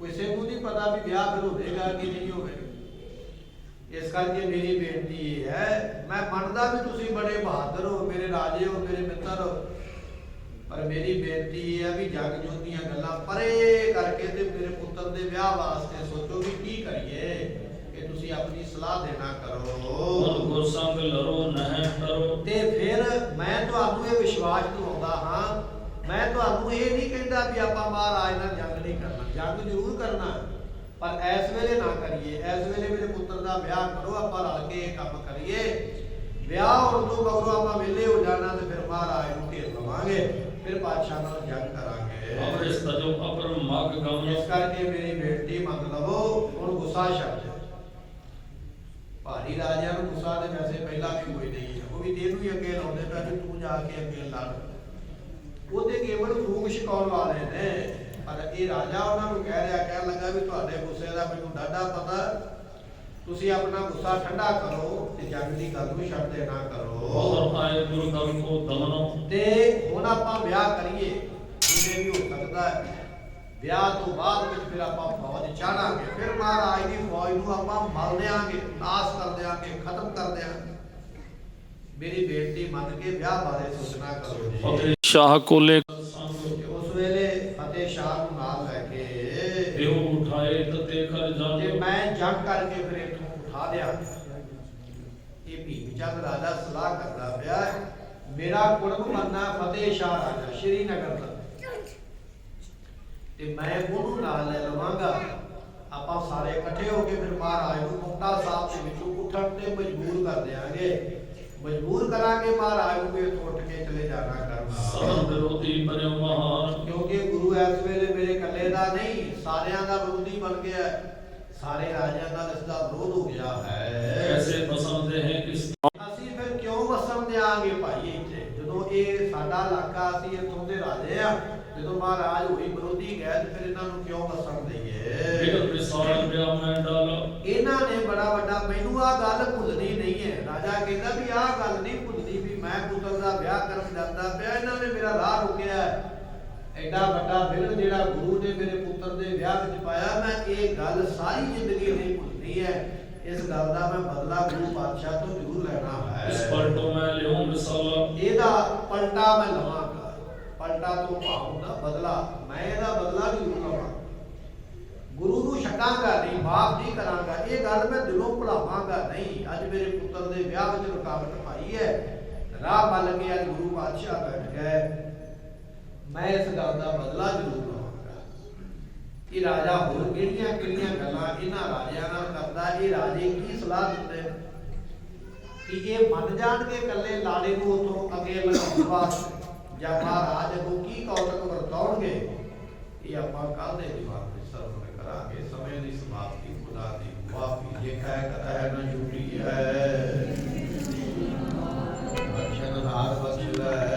ਕਿਸੇ ਨੂੰ ਨਹੀਂ ਪਤਾ ਵੀ ਵਿਆਹ ਫਿਰ ਹੋਵੇਗਾ ਕਿ ਨਹੀਂ ਹੋਵੇਗਾ। ਇਸ ਕਰਕੇ ਮੇਰੀ ਬੇਨਤੀ ਇਹ ਹੈ, ਮੈਂ ਮੰਨਦਾ ਵੀ ਤੁਸੀਂ ਬੜੇ ਬਹਾਦਰ ਹੋ, ਮੇਰੇ ਰਾਜੇ ਹੋ, ਮੇਰੇ ਮਿੱਤਰ ਹੋ, ਪਰ ਮੇਰੀ ਬੇਨਤੀ ਇਹ ਹੈ ਵੀ ਜਗ ਜੋਤ ਦੀਆਂ ਗੱਲਾਂ ਪਰੇ ਕਰਕੇ ਤੇ ਮੇਰੇ ਪੁੱਤਰ ਦੇ ਵਿਆਹ ਵਾਸਤੇ ਸੋਚੋ ਵੀ ਕੀ ਕਰੀਏ। ਆਪਣੀ ਸਲਾਹ ਦੇਣਾ ਕਰੋ। ਮਨ ਕੋ ਸੰਗ ਲਰੋ ਨਹਿ ਤਰੋ। ਤੇ ਫਿਰ ਮੈਂ ਤੁਹਾਨੂੰ ਇਹ ਵਿਸ਼ਵਾਸ ਦਿਵਾਉਂਦਾ ਹਾਂ, ਮੈਂ ਤੁਹਾਨੂੰ ਇਹ ਨਹੀਂ ਕਹਿੰਦਾ ਵੀ ਆਪਾਂ ਮਹਾਰਾਜ ਨਾਲ ਜੰਗ ਨਹੀਂ ਕਰਨਾ, ਜੰਗ ਜ਼ਰੂਰ ਕਰਨਾ, ਪਰ ਇਸ ਵੇਲੇ ਨਾ ਕਰੀਏ। ਇਸ ਵੇਲੇ ਮੇਰੇ ਪੁੱਤਰ ਦਾ ਵਿਆਹ ਕਰੋ, ਆਪਾਂ ਰਲ ਕੇ ਇਹ ਕੰਮ ਕਰੀਏ। ਵਿਆਹ ਹੋਣ ਤੋਂ ਮਗਰੋਂ ਆਪਾਂ ਵਿਹਲੇ ਹੋ ਜਾਣਾ ਤੇ ਫਿਰ ਮਹਾਰਾਜ ਨੂੰ ਘੇਰ ਲਵਾਂਗੇ, ਫਿਰ ਪਾਤਸ਼ਾਹ ਨਾਲ ਜੰਗ ਕਰਾਂਗੇ। ਅਮਰਿ ਤਜੋ ਅਪਰ ਮਗ ਗਮ। ਇਸ ਕਰਕੇ ਮੇਰੀ ਬੇਨਤੀ ਮੰਨ ਲਵੋ, ਹੁਣ ਗੁੱਸਾ ਛੱਡ ਦਿਓ। ਭਾਰੀ ਰਾਜਿਆਂ ਨੂੰ ਗੁੱਸਾ ਦੇ ਵੈਸੇ ਪਹਿਲਾਂ ਵੀ ਕੋਈ ਨਹੀਂ ਹੈ, ਉਹ ਵੀ ਤੈਨੂੰ ਹੀ ਅੱਗੇ ਲਾਉਂਦੇ ਪਏ ਵੀ ਤੂੰ ਜਾ ਕੇ ਅੱਗੇ ਲੜ। ਉਹਦੇ ਕੇਵਲ ਫੂਕ ਛਕਾਉਣ ਵਾਲੇ ਨੇ, ਪਰ ਇਹ ਰਾਜਾ ਉਹਨਾਂ ਨੂੰ ਕਹਿਣ ਲੱਗਾ ਵੀ ਤੁਹਾਡੇ ਗੁੱਸੇ ਦਾ ਮੈਨੂੰ ਡਾਢਾ ਪਤਾ, ਤੁਸੀਂ ਆਪਣਾ ਗੁੱਸਾ ਠੰਡਾ ਕਰੋ ਤੇ ਜੰਗ ਦੀ ਗੱਲ ਨੂੰ ਛੱਡ ਦੇਣਾ ਕਰੋ। ਔਰ ਆਏ ਗੁਰੂ ਗਮ ਕੋ ਦਮਨੋ। ਤੇ ਹੁਣ ਆਪਾਂ ਵਿਆਹ ਕਰੀਏ, ਜਿਵੇਂ ਵੀ ਹੋ ਸਕਦਾ ਹੈ। ਵਿਆਹ ਤੋਂ ਬਾਅਦ ਵਿੱਚ ਫਿਰ ਆਪਾਂ ਫੌਜ ਚਾੜਾਂਗੇ, ਫਿਰ ਮਹਾਰਾਜ ਦੀ ਫੌਜ ਨੂੰ ਆਪਾਂ ਮਲ ਦਿਆਂਗੇ, ਨਾਸ ਕਰ ਦਿਆਂਗੇ, ਖਤਮ ਕਰ ਦਿਆਂਗੇ। ਮੇਰੀ ਬੇਨਤੀ ਮੰਨ ਕੇ ਵਿਆਹ ਬਾਰੇ ਸੋਚਣਾ ਕਰੋ ਜੀ। ਫਤਿਹ ਸ਼ਾਹ ਕੋਲੇ ਉਸ ਵੇਲੇ ਫਤਿਹ ਸ਼ਾਹ ਨੂੰ ਨਾਲ ਲੈ ਕੇ ਇਹੋ ਉਠਾਏ ਤਤੇ ਕਰ ਤੇ ਜਾਣੇ। ਮੈਂ ਜੰਗ ਕਰਕੇ ਫਿਰ ਇੱਥੋਂ ਉਠਾ ਦਿਆਂ। ਇਹ ਭੀਮ ਚੰਦ ਰਾਜਾ ਸਲਾਹ ਕਰਦਾ ਪਿਆ, ਮੇਰਾ ਕੁੜਮ ਮੰਨਣਾ ਫਤਿਹ ਸ਼ਾਹ ਰਾਜਾ ਸ਼੍ਰੀਨਗਰ ਦਾ, ਤੇ ਮੈਂ ਉਹਨੂੰ ਨਾਲ ਲੈ ਲਵਾਂਗਾ। ਆਪਾਂ ਸਾਰੇ ਇਕੱਠੇ ਹੋ ਕੇ ਫਿਰ ਮਹਾਰਾਜ ਨੂੰ ਮੁਕਤਾ ਸਾਹਿਬ ਦੇ ਵਿੱਚੋਂ ਉੱਠਣ ਤੇ ਮਜਬੂਰ ਕਰ ਦਿਆਂਗੇ, ਮਜਬੂਰ ਕਰਾਂਗੇ ਮਹਾਰਾਜ ਨੂੰ ਇਹ ਉੱਠ ਕੇ ਚਲੇ ਜਾਣਾ ਕਰਨਾ। ਸਭ ਵਿਰੋਧੀ ਬਣਿਓ ਮਹਾਨ। ਕਿਉਂਕਿ ਗੁਰੂ ਇਸ ਵੇਲੇ ਮੇਰੇ ਇਕੱਲੇ ਦਾ ਨਹੀਂ, ਸਾਰਿਆਂ ਦਾ ਵਿਰੋਧੀ ਬਣ ਗਿਆ, ਸਾਰੇ ਰਾਜਿਆਂ ਦਾ ਇਸ ਦਾ ਵਿਰੋਧ ਹੋ ਗਿਆ ਹੈ। ਐਸੇ ਪਸੰਦ ਹੈ ਕਿਸ। ਅਸੀਂ ਫਿਰ ਕਿਉਂ ਵਸਣ ਦਿਆਂਗੇ ਭਾਈ ਇੱਥੇ, ਜਦੋਂ ਇਹ ਸਾਡਾ ਇਲਾਕਾ, ਅਸੀਂ ਇੱਥੋਂ ਦੇ ਰਾਜੇ ਆ, ਜਦੋਂ ਮਹਾਰਾਜ ਹੋਈ ਵਿਰੋਧੀ ਗਏ ਤੇ ਫਿਰ ਇਹਨਾਂ ਨੂੰ ਕਿਉਂ ਵਸਣ ਦਈਏ। ਬਿਗੜ ਵਿਸਾਰ ਵਿਆ ਮੈਂ ਡਾਲ। ਇਹਨਾਂ ਨੇ ਬੜਾ ਵੱਡਾ, ਮੈਨੂੰ ਆਹ ਗੱਲ ਭੁੱਲਣੀ ਨਹੀਂ ਹੈ। ਰਾਜਾ ਕਹਿੰਦਾ ਵੀ ਆਹ ਗੱਲ ਨਹੀਂ ਭੁੱਲਣੀ ਵੀ ਮੈਂ ਪੁੱਤਰ ਦਾ ਵਿਆਹ ਕਰਨ ਜਾਂਦਾ ਪਿਆ, ਇਹਨਾਂ ਨੇ ਮੇਰਾ ਰਾਹ ਰੁਕਿਆ। ਐਡਾ ਵੱਡਾ ਬਿਗੜ ਜਿਹੜਾ ਗੁਰੂ ਨੇ ਮੇਰੇ ਪੁੱਤਰ ਦੇ ਵਿਆਹ ਵਿੱਚ ਪਾਇਆ, ਮੈਂ ਇਹ ਗੱਲ ਸਾਰੀ ਜ਼ਿੰਦਗੀ ਨਹੀਂ ਭੁੱਲਣੀ ਹੈ। ਇਸ ਗੱਲ ਦਾ ਮੈਂ ਬਦਲਾ ਗੁਰੂ ਪਾਤਸ਼ਾਹ ਤੋਂ ਜ਼ਰੂਰ ਲੈਣਾ ਹੈ। ਇਸ ਪਲਟੋ ਮੈਂ ਲਿਓ ਮਿਸਾਲਾ। ਇਹਦਾ ਪਲਟਾ ਮੈਂ ਲਵਾਂਗਾ। ਪਲਟਾ ਤੋਂ ਭਾਵ ਹੁੰਦਾ ਬਦਲਾ, ਮੈਂ ਇਹਦਾ ਬਦਲਾ ਜ਼ਰੂਰ ਲਵਾਂਗਾ। ਗੁਰੂ ਨੂੰ ਛੱਡਾਂਗਾ ਨਹੀਂ, ਮਾਫ ਨਹੀਂ ਕਰਾਂਗਾ। ਇਹ ਗੱਲ ਮੈਂ ਦਿਲੋਂ ਭੁਲਾਵਾਂਗਾ ਨਹੀਂ। ਅੱਜ ਮੇਰੇ ਪੁੱਤਰ ਦੇ ਵਿਆਹ ਵਿੱਚ ਰੁਕਾਵਟ ਪਾਈ ਹੈ, ਰਾਹ ਮੱਲ ਕੇ ਅੱਜ ਗੁਰੂ ਪਾਤਸ਼ਾਹ ਬੈਠ ਗਏ, ਮੈਂ ਇਸ ਗੱਲ ਦਾ ਬਦਲਾ ਜ਼ਰੂਰ ਲਵਾਂਗਾ। ਇਹ ਰਾਜਾ ਹੋਰ ਕਿਹੜੀਆਂ ਕਿਹੜੀਆਂ ਗੱਲਾਂ ਇਹਨਾਂ ਰਾਜਿਆਂ ਨਾਲ ਕਰਦਾ। ਇਹ ਰਾਜੇ ਕੀ ਸਲਾਹ ਦਿੰਦੇ ਕਿ ਇਹ ਮੰਨ ਜਾਣਗੇ ਇਕੱਲੇ ਲਾੜੇ ਨੂੰ ਉਥੋਂ ਅੱਗੇ ਲਗਾਉਣ ਵਾਸਤੇ, ਜਾਂ ਮਹਾਰਾਜ ਅੱਗੋਂ ਕੀ ਕੌਤਕ ਵਰਤਾਉਣਗੇ, ਇਹ ਆਪਾਂ ਕੱਲ੍ਹ ਦੇ ਜਵਾਬ ਵਿੱਚ ਸਰਵਣ ਕਰਾਂਗੇ। ਸਮੇਂ ਦੀ ਸਮਾਪਤੀ ਖੁਦਾ ਦੀ ਮੁਆਫੀ, ਜੇ ਕਹਿ ਕਦਾ ਹੈ ਨਾ ਝੂਠੀ ਹੈ, ਬਖਸ਼ਣ ਹਾਰ ਬਖਸ਼ਦਾ ਹੈ।